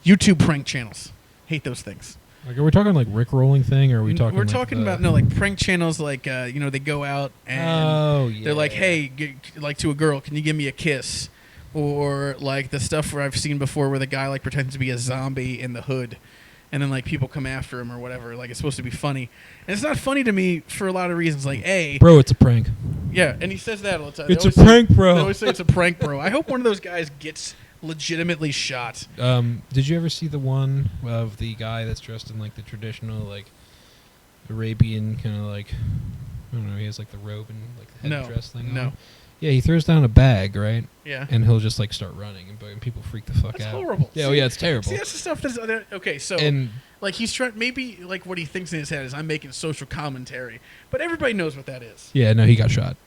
YouTube prank channels. Hate those things. Like, are we talking like Rick-rolling thing, or are we talking? We're talking about like prank channels, like they go out and they're like, hey, like to a girl, can you give me a kiss? Or like the stuff where I've seen before where the guy like pretends to be a zombie in the hood, and then like people come after him or whatever. Like it's supposed to be funny, and it's not funny to me for a lot of reasons. Like bro, it's a prank. Yeah, and he says that all the time. It's a prank, bro. They always say it's a prank, bro. I hope one of those guys gets legitimately shot. Did you ever see the one of the guy that's dressed in like the traditional like Arabian kind of like, I don't know, he has like the robe and like the headdress thing on? Yeah, he throws down a bag, right? Yeah. And he'll just like start running, and people freak the fuck out. That's horrible. Yeah, yeah, it's terrible. See, that's the stuff that's okay. So, like he's trying. Maybe like what he thinks in his head is I'm making social commentary, but everybody knows what that is. Yeah, no, he got shot.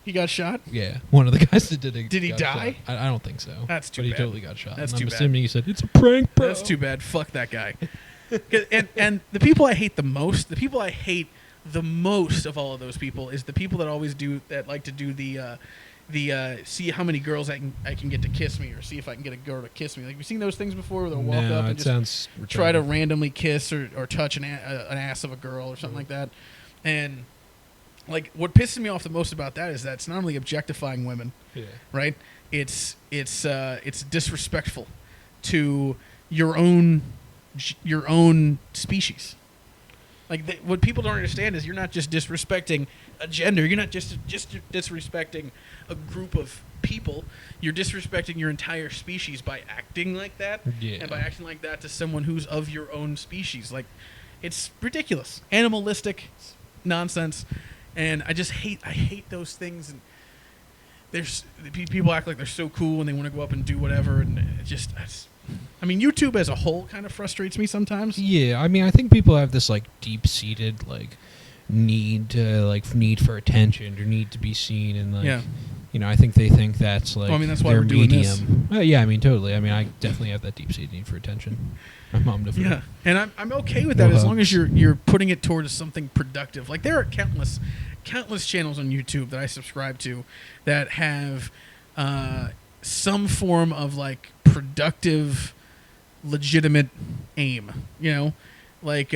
He got shot? Yeah, one of the guys that did it. Did he die? I don't think so. That's too bad. bad. But he totally got shot. That's and too I'm bad. assuming he said it's a prank, bro. That's too bad. Fuck that guy. and the people I hate the most, of all of those people is the people that like to do the see how many girls I can get to kiss me, or see if I can get a girl to kiss me. Like, you've seen those things before where they'll walk up and just try to randomly kiss or touch an ass of a girl or something like that. And like what pisses me off the most about that is that it's not only objectifying women, Yeah. right? It's disrespectful to your own species. Like what people don't understand is you're not just disrespecting a gender. You're not just disrespecting a group of people. You're disrespecting your entire species by acting like that, and by acting like that to someone who's of your own species. Like, it's ridiculous, animalistic nonsense, and I hate those things. And there's people act like they're so cool and they want to go up and do whatever, and I mean, YouTube as a whole kind of frustrates me sometimes. Yeah, I mean, I think people have this like deep-seated like need for attention or need to be seen, and like I think they think that's like that's why their we're doing medium. Yeah, I mean, totally. I mean, I definitely have that deep-seated need for attention. I'm omnivorous. Yeah, and I'm okay with that as long as you're putting it towards something productive. Like there are countless channels on YouTube that I subscribe to that have some form of like productive, legitimate aim. What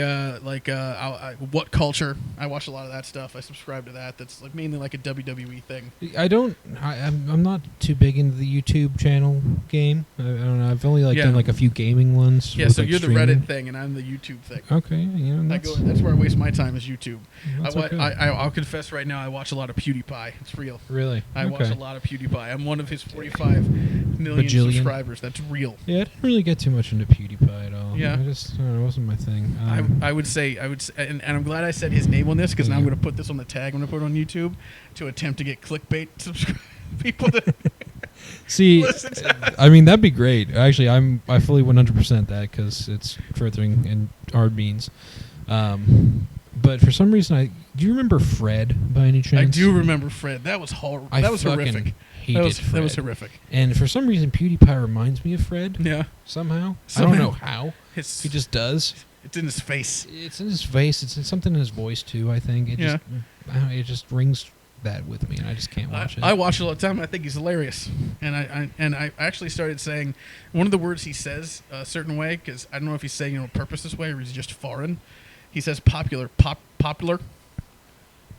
culture? I watch a lot of that stuff. I subscribe to that. That's like mainly like a WWE thing. I'm not too big into the YouTube channel game. I don't know. I've only done like a few gaming ones. Yeah, so you're streaming. The Reddit thing, and I'm the YouTube thing. Okay, that's where I waste my time is YouTube. Okay. I'll confess right now, I watch a lot of PewDiePie. It's real. Really? I watch a lot of PewDiePie. I'm one of his 45 million subscribers. That's real. Yeah, I didn't really get too much into PewDiePie at all. Yeah, it wasn't my thing. I would say, and I'm glad I said his name on this because now I'm going to put this on the tag. I'm going to put it on YouTube to attempt to get clickbait people to see. Listen to I mean, that'd be great. Actually, I fully 100% that because it's furthering in our means. But for some reason, do you remember Fred by any chance? I do remember Fred. That was horrible. That was horrific. That was horrific. And for some reason, PewDiePie reminds me of Fred. Yeah. Somehow. I don't know how. He just does. It's in his face. It's in his face. It's in something in his voice too. I think it just rings that with me, and I just can't watch it. I watch it all the time. And I think he's hilarious, and I actually started saying one of the words he says a certain way because I don't know if he's saying it on purpose this way or he's just foreign. He says popular.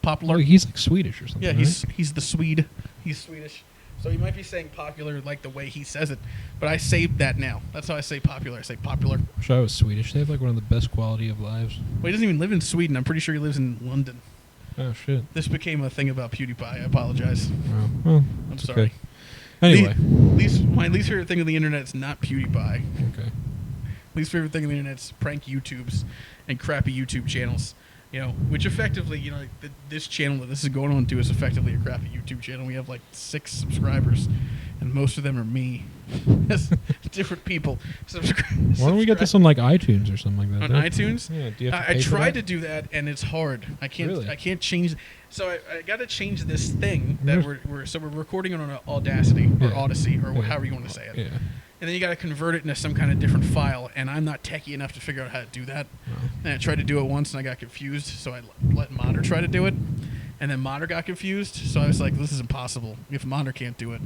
Oh, he's like Swedish or something. Yeah, he's the Swede. He's Swedish. So he might be saying popular like the way he says it, but I say that now. That's how I say popular. I say popular. I wish I was Swedish. They have like one of the best quality of lives. Well, he doesn't even live in Sweden. I'm pretty sure he lives in London. Oh, shit. This became a thing about PewDiePie. I apologize. Oh, well, I'm sorry. Okay. Anyway. My least favorite thing on the internet is not PewDiePie. Okay. Least favorite thing on the internet is prank YouTubes and crappy YouTube channels. Which effectively, this channel that this is going on to is effectively a crappy YouTube channel. We have like 6 subscribers, and most of them are me. Different people. Why don't we get this on like iTunes or something like that? On iTunes? Yeah. Do you have to pay I for tried that? to do that, and it's hard. I can't. Really? I can't change. So I got to change this thing that we're recording it on Audacity or Odyssey or however you want to say it. Yeah. And then you got to convert it into some kind of different file, and I'm not techie enough to figure out how to do that. Oh. And I tried to do it once, and I got confused, so I let Modder try to do it. And then Modder got confused, so I was like, this is impossible. If Modder can't do it,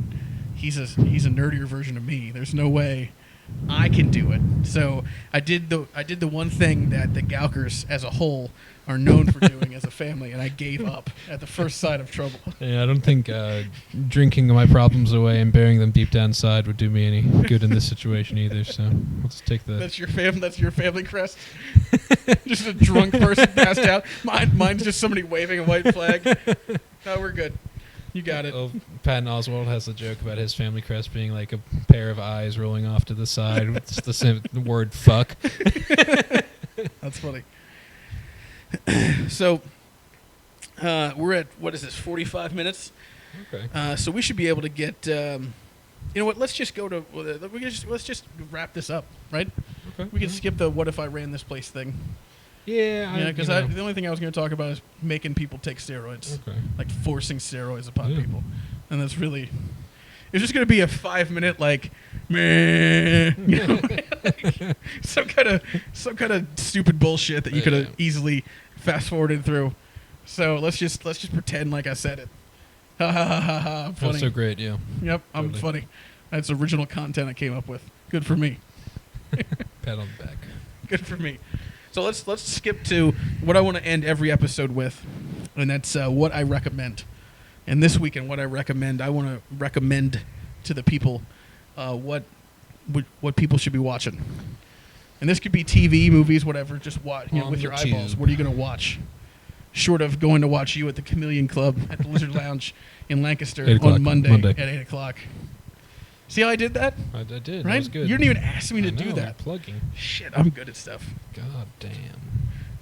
he's a nerdier version of me. There's no way I can do it. So I did the one thing that the Gaukers as a whole are known for doing as a family, and I gave up at the first sign of trouble. Yeah, I don't think drinking my problems away and burying them deep down inside would do me any good in this situation either. So let's take the. That's your family crest. Just a drunk person passed out. Mine's just somebody waving a white flag. No, we're good. You got it. Oh, Patton Oswalt has a joke about his family crest being like a pair of eyes rolling off to the side with the word "fuck." That's funny. So we're at 45 minutes. Okay. So we should be able to get. You know what? Let's just go to. Let's just wrap this up, right? Okay. We can skip the "what if I ran this place" thing. Yeah. Because the only thing I was going to talk about is making people take steroids. Okay. like forcing steroids upon people, and that's really. It's just going to be a 5-minute meh, like, some kind of stupid bullshit that you could have easily fast forwarded through. So let's just pretend like I said it. Ha ha ha ha ha. I'm funny. That's so great, yeah. Yep, I'm funny. That's original content I came up with. Good for me. Pat on the back. Good for me. So let's skip to what I want to end every episode with, and that's what I recommend. And this weekend, what I recommend, I want to recommend to the people what people should be watching. And this could be TV, movies, whatever. Just watch with your eyeballs. tube. What are you going to watch? Short of going to watch you at the Chameleon Club at the Lizard Lounge in Lancaster 8 o'clock on Monday Monday. at 8 o'clock. See how I did that? I did. Right? That was good. You didn't even ask me I to know, do I'm that. plugging. Shit, I'm good at stuff. God damn.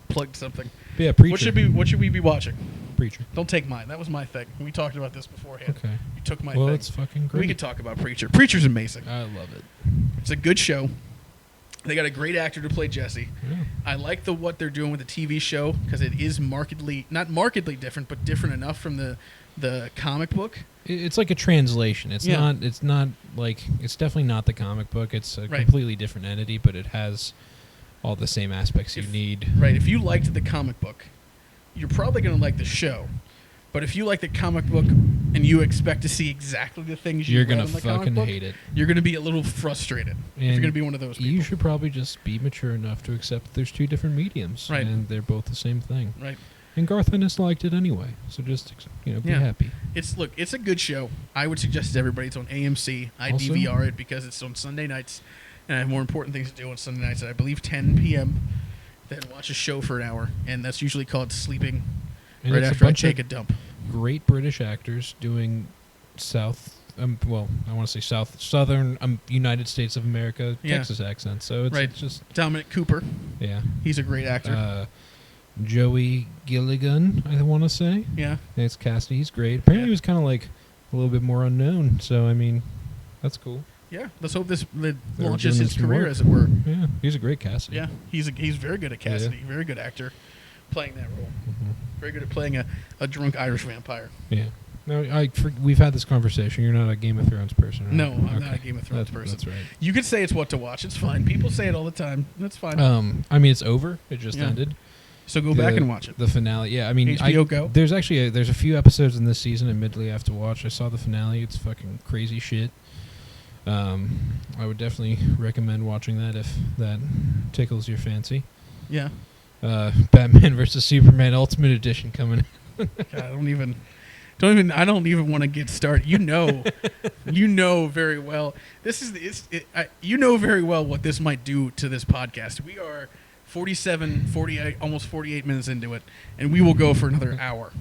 Plugged something. But yeah, Preacher. What should we be watching? Preacher. Don't take mine. That was my thing. We talked about this beforehand. Okay. You took my Well, thing. it's fucking great. We could talk about Preacher. Preacher's amazing. I love it. It's a good show. They got a great actor to play Jesse. Yeah. I like what they're doing with the TV show because it is not markedly different, but different enough from the comic book. It's like a translation. It's Yeah. not. It's not like. It's definitely not the comic book. It's a Right. completely different entity, but it has all the same aspects you need. Right. If you liked the comic book, you're probably going to like the show. But if you like the comic book and you expect to see exactly the things You're read gonna in the comic fucking book, hate it. you're going to be a little frustrated. If you're And going to be one of those people. You should probably just be mature enough to accept that there's two different mediums, Right. and they're both the same thing. Right. And Garth Ennis liked it anyway, so just be Yeah. happy. It's a good show. I would suggest to everybody it's on AMC. I Also- DVR it because it's on Sunday nights, and I have more important things to do on Sunday nights at I believe 10 p.m. than watch a show for an hour, and that's usually called sleeping And right it's after I bunch take of a dump. great British actors doing I want to say southern United States of America Yeah. Texas accents. So it's, Right. it's just Dominic Cooper, yeah. he's a great actor. Joey Gilligan, I want to say. Yeah, It's Cassidy. He's great. Apparently, Yeah. he was kind of like a little bit more unknown. So I mean, that's cool. yeah. Let's hope this They're launches doing his some career, work. as it were. Yeah, he's a great Cassidy. Yeah, he's very good at Cassidy. Very good actor, playing that role. Mhm. Very good at playing a drunk Irish vampire. Yeah. No, we've had this conversation. You're not a Game of Thrones person, right? No, I'm not Okay. a Game of Thrones person. That's right. You could say it's what to watch. It's fine. People say it all the time. That's fine. I mean, it's over. It just Yeah. ended. So go back and watch it. The finale. Yeah, I mean, HBO Go? There's actually there's a few episodes in this season. Admittedly, I have to watch. I saw the finale. It's fucking crazy shit. I would definitely recommend watching that if that tickles your fancy. Yeah. Batman versus Superman Ultimate Edition coming. God, I don't even want to get started. You know very well. You know very well what this might do to this podcast. We are 47, 48, almost 48 minutes into it, and we will go for another hour.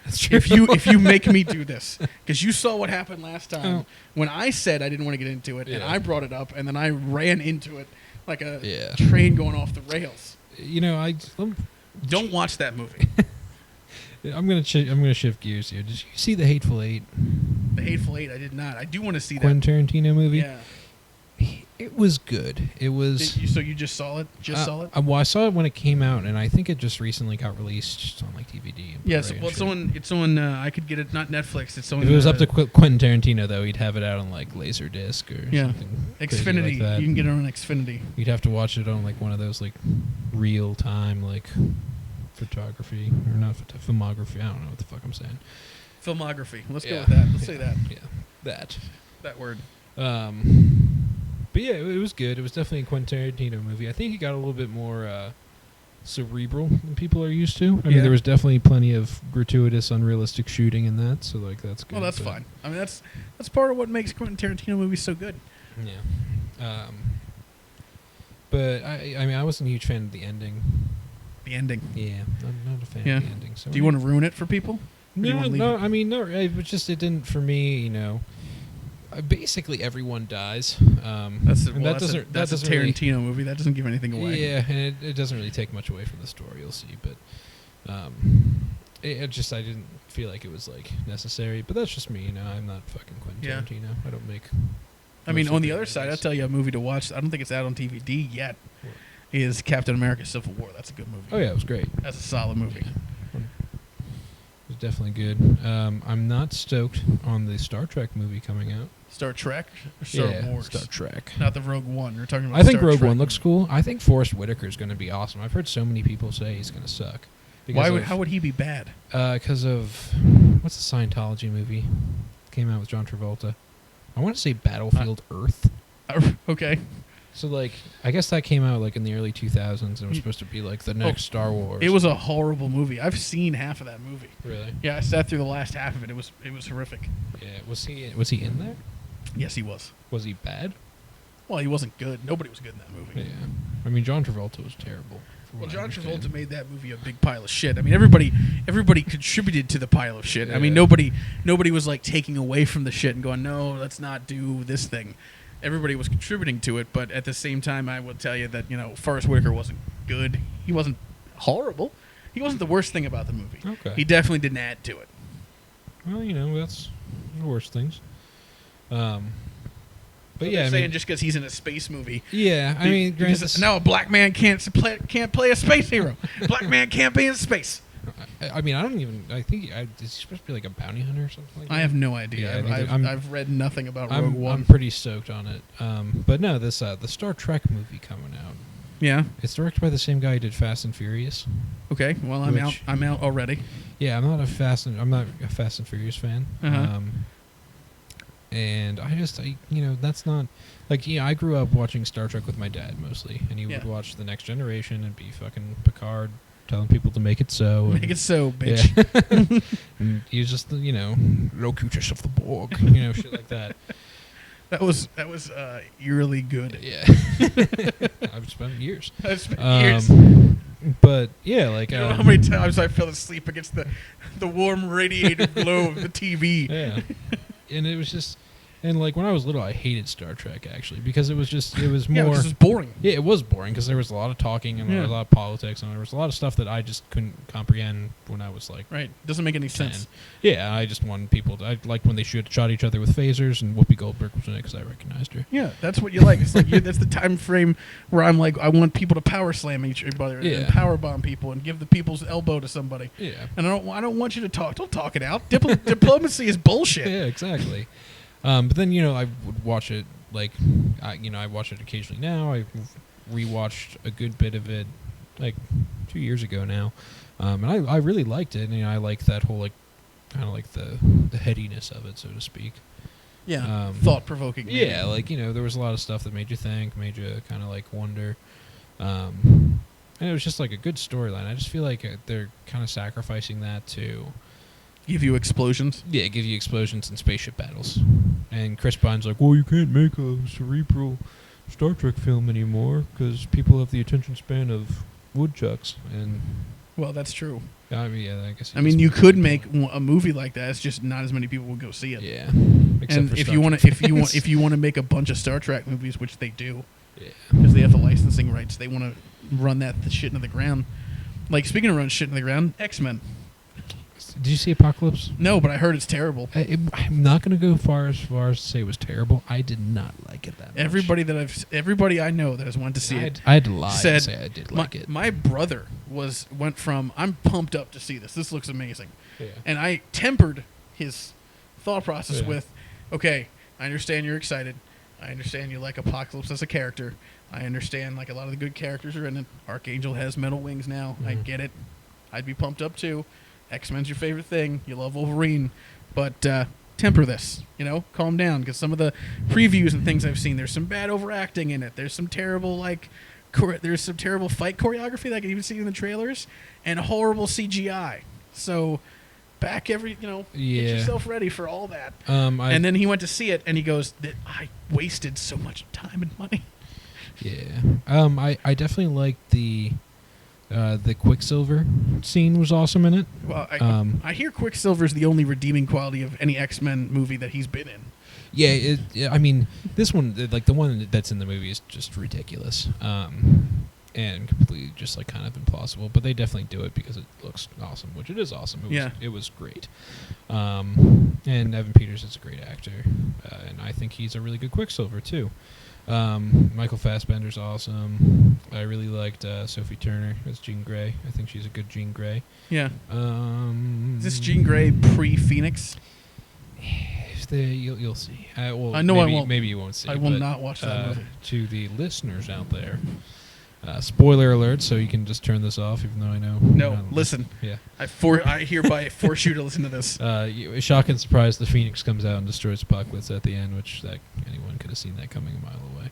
That's true. If you make me do this, because you saw what happened last time Oh. when I said I didn't want to get into it, and Yeah. I brought it up, and then I ran into it like a Yeah. train going off the rails. You know, Don't watch that movie. I'm gonna shift gears here. Did you see the Hateful Eight? The Hateful Eight. I did not. I do want to see that. Quentin Tarantino movie? Yeah. It was good. It was. So you just saw it? Saw it? Well, I saw it when it came out, and I think it just recently got released just on like DVD. And Yes. Blu-ray Well, and it's on. I could get it. Not Netflix. It's on. shit. If it was up to Quentin Tarantino, though, he'd have it out on like Laserdisc or Yeah. something crazy Xfinity. like that. You can get it on Xfinity. You'd have to watch it on like one of those like real time like photography or not filmography. I don't know what the fuck I'm saying. Filmography. Let's go Yeah. with that. Let's say that. Yeah, that. That word. But yeah, it was good. It was definitely a Quentin Tarantino movie. I think he got a little bit more cerebral than people are used to. I mean, Yeah. there was definitely plenty of gratuitous, unrealistic shooting in that, so like that's good. Well, that's but- fine. I mean, that's part of what makes Quentin Tarantino movies so good. Yeah. But I mean, I wasn't a huge fan of the ending. The ending. Yeah, I'm not a fan Yeah. of the ending. So Do you want to ruin it for people? Or do you No, wanna leave no. it? I mean, no. It was just it didn't for me. You know, basically everyone dies. That's and a that's a Tarantino really, movie. That doesn't give anything away. Yeah, and it doesn't really take much away from the story. You'll see, but it just I didn't feel like it was like necessary. But that's just me. You know, I'm not fucking Quentin Yeah. Tarantino. I don't make. I mean, most on the of other the side, I'll movies. tell you a movie to watch. I don't think it's out on DVD yet. What? Is Captain America: Civil War? That's a good movie. Oh yeah, it was great. That's a solid movie. It was definitely good. I'm not stoked on the Star Trek movie coming out. Star Trek or Star Wars? Star Trek. Not the Rogue One. We're talking about. I think Star Rogue Trek. One looks cool. I think Forrest Whitaker's going to be awesome. I've heard so many people say he's going to suck. How would he be bad? Because of what's the Scientology movie? Came out with John Travolta. I want to say Battlefield Earth. Okay. So, like, I guess that came out, like, in the early 2000s and was supposed to be, like, the next Star Wars. It was a horrible movie. I've seen half of that movie. Really? Yeah, I sat through the last half of it. It was horrific. Yeah. Was he in there? Yes, he was. Was he bad? Well, he wasn't good. Nobody was good in that movie. Yeah. I mean, John Travolta was terrible. Well, John Travolta made that movie a big pile of shit. I mean, everybody contributed to the pile of shit. I mean, nobody was like taking away from the shit and going, no, let's not do this thing. Everybody was contributing to it, but at the same time, I will tell you that Forrest Whitaker wasn't good. He wasn't horrible. He wasn't the worst thing about the movie. Okay. He definitely didn't add to it. Well, that's the worst things. But yeah, I'm saying just because he's in a space movie. Yeah, I mean, now a black man can't play a space hero. Black man can't be in space. I mean, I think is he supposed to be like a bounty hunter or something like that? I have no idea. Yeah, I've read nothing about Rogue One. I'm pretty stoked on it. But no, this the Star Trek movie coming out. Yeah. It's directed by the same guy who did Fast and Furious. Okay. Well, I'm out already. Yeah, I'm not a Fast and Furious fan. Uh-huh. And that's not like I grew up watching Star Trek with my dad mostly, and he would watch The Next Generation and be fucking Picard telling people to make it so. Make it so, bitch. Yeah. And he's just locutus of the Borg, shit like that. That was eerily good. Yeah. I've spent years. Years. But yeah, like you know how many times I fell asleep against the warm radiated glow of the TV. Yeah. And it was just, and like when I was little, I hated Star Trek actually because it was more. Yeah, because it was boring. Yeah, it was boring because there was a lot of talking and there was a lot of politics and there was a lot of stuff that I just couldn't comprehend when I was like. Right, doesn't make any 10. sense. Yeah, I just wanted people. I liked when they shot each other with phasers, and Whoopi Goldberg was in it because I recognized her. Yeah, that's what you like. It's like that's the time frame where I'm like, I want people to power slam each other and power bomb people and give the people's elbow to somebody. Yeah, and I don't want you to talk. Don't talk it out. Diplomacy is bullshit. Yeah, exactly. But then I would watch it I watch it occasionally now. I rewatched a good bit of it like 2 years ago now, and I really liked it. And I like that whole kind of like the headiness of it, so to speak. Yeah, thought provoking. Yeah, there was a lot of stuff that made you think, made you kind of like wonder. And it was just like a good storyline. I just feel like they're kind of sacrificing that to give you explosions. Yeah, give you explosions and spaceship battles. And Chris Pine's like, well, you can't make a cerebral Star Trek film anymore because people have the attention span of woodchucks. And well, that's true. I mean, yeah, I guess. I mean, you could make a movie like that. It's just not as many people would go see it. Yeah. And if you want to make a bunch of Star Trek movies, which they do, because they have the licensing rights, they want to run the shit into the ground. Like speaking of running shit into the ground, X-Men. Did you see Apocalypse? No, but I heard it's terrible. I'm not going to go far as to say it was terrible. I did not like it that much. Everybody I know that has went to see it, I had to lie said and say I did like it. My brother went from I'm pumped up to see this. This looks amazing, yeah. And I tempered his thought process with, okay, I understand you're excited. I understand you like Apocalypse as a character. I understand like a lot of the good characters are in it. Archangel has metal wings now. I get it. I'd be pumped up too. X-Men's your favorite thing. You love Wolverine. But temper this. Calm down. Because some of the previews and things I've seen, there's some bad overacting in it. There's some terrible there's some terrible fight choreography that I can even see in the trailers. And horrible CGI. So get yourself ready for all that. And then he went to see it and he goes, I wasted so much time and money. Yeah. I definitely liked the Quicksilver scene was awesome in it. Well, I hear Quicksilver's the only redeeming quality of any X-Men movie that he's been in. Yeah, I mean, this one, like the one that's in the movie, is just ridiculous, and completely just like kind of implausible. But they definitely do it because it looks awesome, which it is awesome. It was great. And Evan Peters is a great actor, and I think he's a really good Quicksilver too. Michael Fassbender's awesome. I really liked Sophie Turner as Jean Grey. I think she's a good Jean Grey. Yeah. Is this Jean Grey pre-Phoenix? You'll see. I won't. Maybe you won't see. I will not watch that movie. To the listeners out there, spoiler alert. So you can just turn this off, even though I know. No, listen. Yeah. I hereby force you to listen to this. Shock and surprise, the Phoenix comes out and destroys Apocalypse at the end, which anyone could have seen that coming a mile away.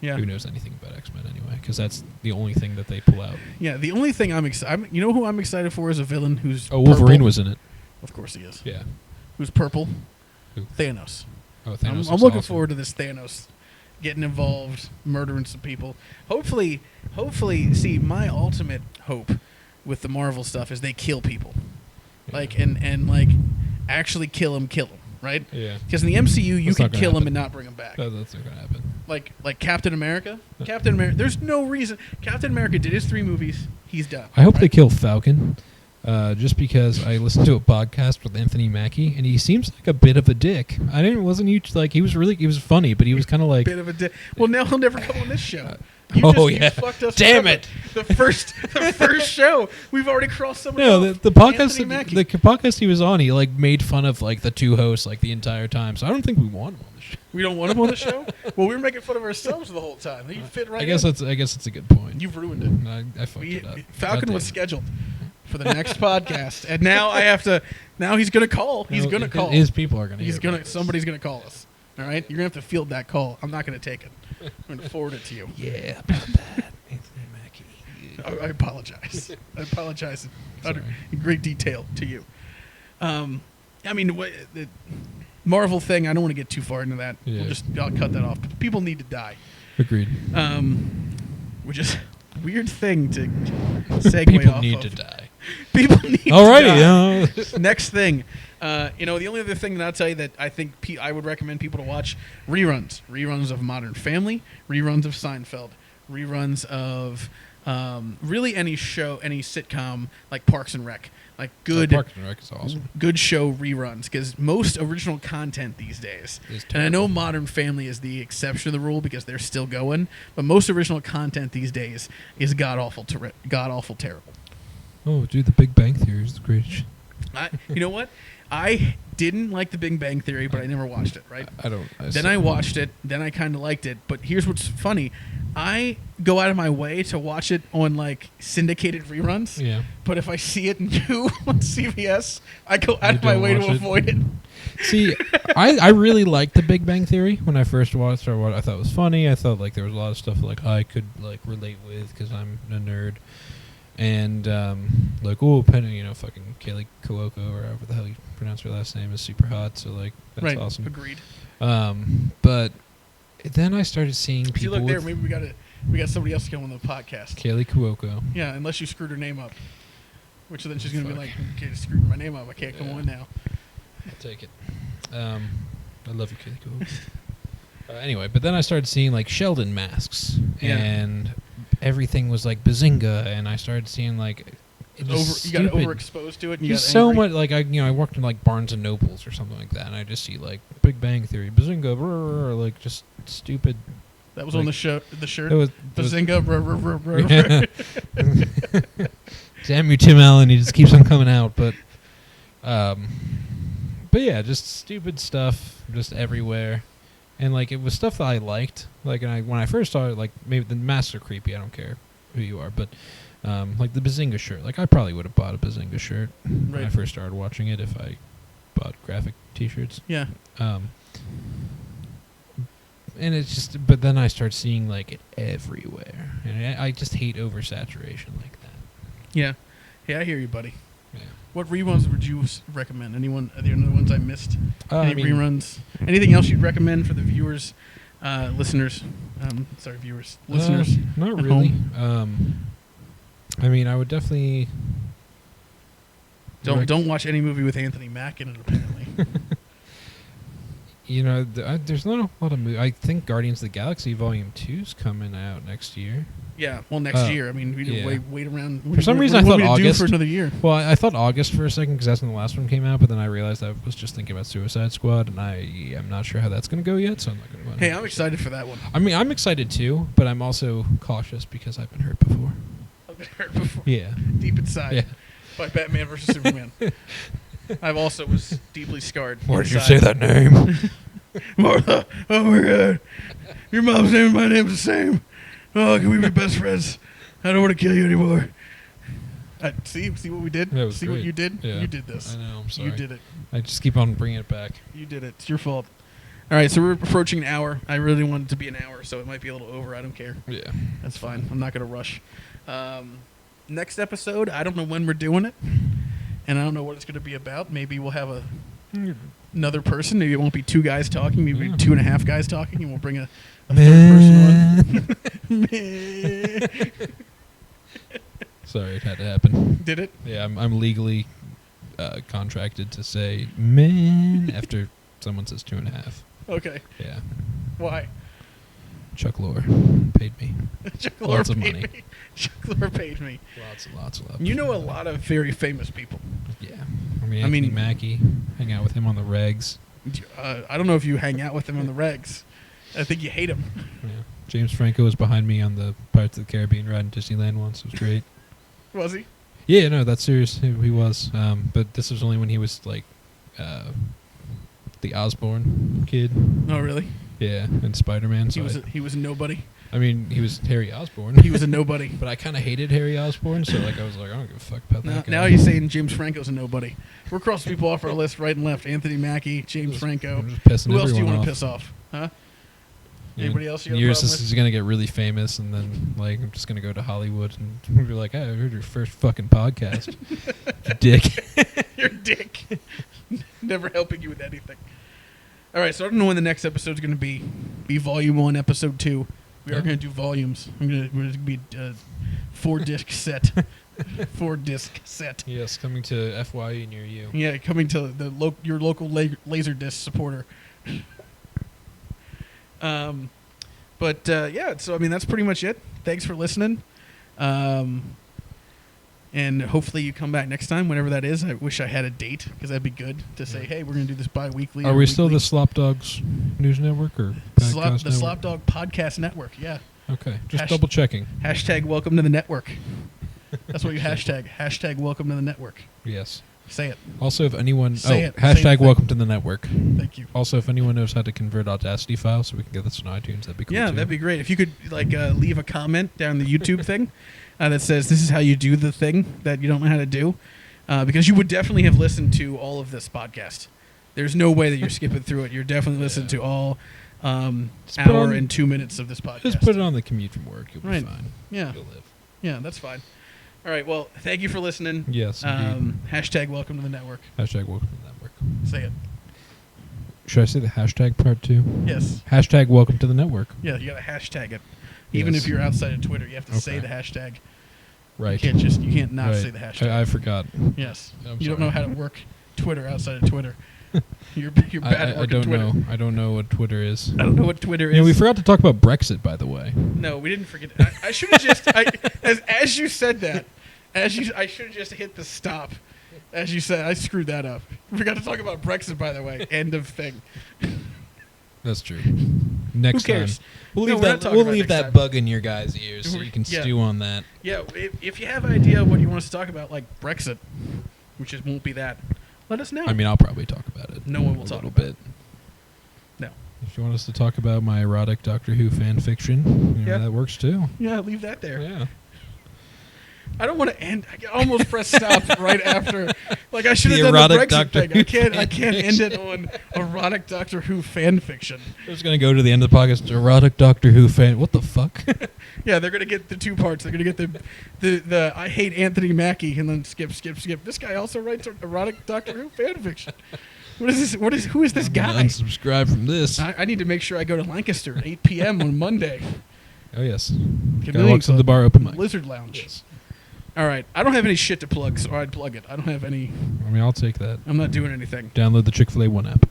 Yeah. Who knows anything about X-Men anyway? Because that's the only thing that they pull out. Yeah, the only thing I'm excited... You know who I'm excited for is a villain who's Wolverine purple? was in it. Of course he is. Yeah. Who's purple? Who? Thanos. Oh, Thanos. I'm looking forward to this Thanos getting involved, murdering some people. Hopefully, see, my ultimate hope with the Marvel stuff is they kill people. Yeah. Like, and like, actually kill them, right? Yeah. Because in the MCU, you That's can not gonna kill them happen. and not bring them back. That's not going to happen. Like Captain America. Captain America, there's no reason. Captain America did his 3 movies. He's done. I hope right? they kill Falcon. Just because I listened to a podcast with Anthony Mackie, and he seems like a bit of a dick. Wasn't huge, like he was funny, but he was kind of like Bit of a dick. Well, now he'll never come on this show. yeah. Fucked us Damn forever. it. The first show, we've already crossed someone no, off. the podcast, Anthony Mackie. the podcast he was on, he like made fun of like the 2 hosts like the entire time. So I don't think we want him on the show. We don't want him on the show. Well, we were making fun of ourselves the whole time. He fit right. I guess in. it's a good point. You've ruined it. I fucked it up. Falcon was scheduled for the next podcast, and now I have to. Now he's gonna call. He's gonna call. His people are gonna. He's hear gonna. about this. Somebody's gonna call us. All right. You're gonna have to field that call. I'm not gonna take it. I'm gonna forward it to you. Yeah, about that, Anthony Mackie. I apologize. I apologize Sorry. in great detail to you. I mean, the Marvel thing. I don't want to get too far into that. Yeah. I'll cut that off. People need to die. Agreed. Which is a weird thing to segue People off need of. to die. People need All to right. die. Next thing. The only other thing that I'll tell you that I think I would recommend people to watch, reruns of Modern Family, reruns of Seinfeld, reruns of really any show, any sitcom like Parks and Rec, like good Parks and Rec is awesome. good show reruns, because most original content these days, and I know Modern Family is the exception to the rule because they're still going, but most original content these days is god awful terrible. Oh, dude, The Big Bang Theory is the greatest. You know what? I didn't like The Big Bang Theory, but I never watched it, right? Then I watched it. Then I kind of liked it. But here's what's funny. I go out of my way to watch it on, like, syndicated reruns. Yeah. But if I see it new on CBS, I go out of my way to avoid it. See, I really liked The Big Bang Theory when I first watched it. I thought it was funny. I thought, like, there was a lot of stuff, like, I could, like, relate with because I'm a nerd. And, like, fucking Kaylee Cuoco, or however the hell you pronounce her last name, is super hot. So, like, that's awesome. Agreed. But then I started seeing people. See, look there. Maybe we got somebody else to come on the podcast. Kaylee Cuoco. Yeah, unless you screwed her name up. Which then she's going to be like, okay, screwed my name up. I can't come on now. I'll take it. I love you, Kaylee Cuoco. Anyway, but then I started seeing, like, Sheldon masks. Yeah. And everything was like Bazinga, and I started seeing like you got overexposed to it. And you got so angry. much like I worked in like Barnes and Nobles or something like that, and I just see like Big Bang Theory, Bazinga, brr, like just stupid. That was like, on the shirt. It was Bazinga. Damn you, Tim Allen. He just keeps on coming out, but yeah, just stupid stuff, just everywhere. And, like, it was stuff that I liked. Like, when I first saw it, like, maybe the masks are creepy. I don't care who you are. But, like, the Bazinga shirt. Like, I probably would have bought a Bazinga shirt when I first started watching it if I bought graphic T-shirts. Yeah. And it's just... But then I start seeing, like, it everywhere. And I just hate oversaturation like that. Yeah. Yeah, I hear you, buddy. Yeah. What reruns would you recommend? Anyone? Are there any ones I missed? Any reruns? Anything else you'd recommend for the viewers, listeners? Viewers, listeners. Not really. I mean, I would definitely don't watch any movie with Anthony Mack in it. Apparently, there's not a lot of movies. I think Guardians of the Galaxy Volume 2 is coming out next year. Yeah, well, next year. I mean, we didn't wait around. For some reason, I thought August for another year. Well, I thought August for a second because that's when the last one came out. But then I realized I was just thinking about Suicide Squad, and I am not sure how that's going to go yet. So I'm not going to. Hey, I'm excited for that one. I mean, I'm excited too, but I'm also cautious because I've been hurt before. I've been hurt before. Yeah. Deep inside. Yeah. By Batman versus Superman. I've also was deeply scarred. Why did you say that name? Martha. Oh my God. Your mom's name and my name's the same. Oh, can we be best friends? I don't want to kill you anymore. See what we did? That was see great. what you did? Yeah. You did this. I know, I'm sorry. You did it. I just keep on bringing it back. You did it. It's your fault. All right, so we're approaching an hour. I really want it to be an hour, so it might be a little over. I don't care. Yeah. That's fine. I'm not going to rush. Next episode, I don't know when we're doing it, and I don't know what it's going to be about. Maybe we'll have another person. Maybe it won't be two guys talking. Maybe 2.5 guys talking, and we'll bring a third person on. Sorry, it had to happen. Did it? Yeah, I'm legally contracted to say man after someone says 2.5. Okay. Yeah. Why? Chuck Lorre paid me. Chuck Lorre Lots of paid money. me. Chuck Lorre paid me. Lots. You know a lot of very famous people. Yeah. I mean, Mackie, hang out with him on the regs. I don't know if you hang out with him on the regs. I think you hate him. Yeah. James Franco was behind me on the Pirates of the Caribbean ride in Disneyland once. It was great. Was he? Yeah, no, that's serious. He was. But this was only when he was like the Osborn kid. Oh, really? Yeah, and Spider-Man. So He was a nobody. I mean, he was Harry Osborn. He was a nobody. But I kind of hated Harry Osborn, so like I was like, I don't give a fuck about that guy. Now you're saying James Franco's a nobody. We're crossing people off our list right and left. Anthony Mackie, James Franco. I'm just pissing Who else do you everyone want to off. piss off? Huh? Yeah, Anybody else you got a years problem this with? is gonna get really famous, and then like I'm just gonna go to Hollywood and be like, "Hey, I heard your first fucking podcast, you dick." You're a dick. Never helping you with anything. All right, so I don't know when the next episode's going to be. Be Volume 1, Episode 2. We are going to do volumes. We're going to be a 4-disc set. 4-disc set. Yes, coming to FYE near you. Yeah, coming to your local Laserdisc supporter. Yeah, so I mean that's pretty much it. Thanks for listening. And hopefully you come back next time, whenever that is. I wish I had a date, because that'd be good to say, hey, we're going to do this bi-weekly. Are we still the Sloppdawgs News Network or podcast the Sloppdawg Podcast Network, yeah. Okay, just double checking. Hashtag welcome to the network. That's what you hashtag. Hashtag welcome to the network. Yes. Say it. Also, if anyone... Say it. Hashtag welcome to the network. Thank you. Also, if anyone knows how to convert Audacity files so we can get this on iTunes, that'd be cool Yeah, too. that'd be great. If you could leave a comment down the YouTube thing that says this is how you do the thing that you don't know how to do, because you would definitely have listened to all of this podcast. There's no way that you're skipping through it. You're definitely listening to all hour and 2 minutes of this podcast. Just put it on the commute from work. You'll be fine. Yeah. You'll live. Yeah, that's fine. All right, well, thank you for listening. Yes, indeed. Hashtag welcome to the network. Hashtag welcome to the network. Say it. Should I say the hashtag part too? Yes. Hashtag welcome to the network. Yeah, you got to hashtag it. Even Yes. if you're outside of Twitter, you have to say Okay. the hashtag. Right. You can't not say the hashtag. I forgot. Yes. I'm You don't sorry. know how to work Twitter outside of Twitter. You're bad at I working don't Twitter. know. I don't know what Twitter is. I don't know what Twitter is. You know, we forgot to talk about Brexit, by the way. No, we didn't forget. I should have just as you said that. I should have just hit the stop. As you said, I screwed that up. We forgot to talk about Brexit, by the way. End of thing. That's true. Next Who cares? time, we'll No, leave we're not that. talking We'll about leave next that time. bug in your guys' ears so you can Yeah. stew on that. Yeah, if you have an idea of what you want us to talk about, like Brexit, which won't be that, let us know. I mean, I'll probably talk about it. No one will a talk little about bit. No. If you want us to talk about my erotic Doctor Who fan fiction, Yeah. that works too. Yeah, leave that there. Yeah. I don't want to end. I almost pressed stop right after. Like I should have The done the erotic Brexit Doctor thing. Who I can't end it on erotic Doctor Who fan fiction. I was gonna go to the end of the podcast. Erotic Doctor Who fan. What the fuck? Yeah, they're gonna get the two parts. They're gonna get the I hate Anthony Mackie and then skip. This guy also writes erotic Doctor Who fan fiction. What is this? Who is this I'm guy? gonna unsubscribe from this. I need to make sure I go to Lancaster at 8 p.m. on Monday. Oh yes. Chameleon Gotta walk to the Club, bar open mic. Lizard Lounge. Yes. All right, I don't have any shit to plug, so I'd plug it. I don't have any. I mean, I'll take that. I'm not doing anything. Download the Chick-fil-A One app.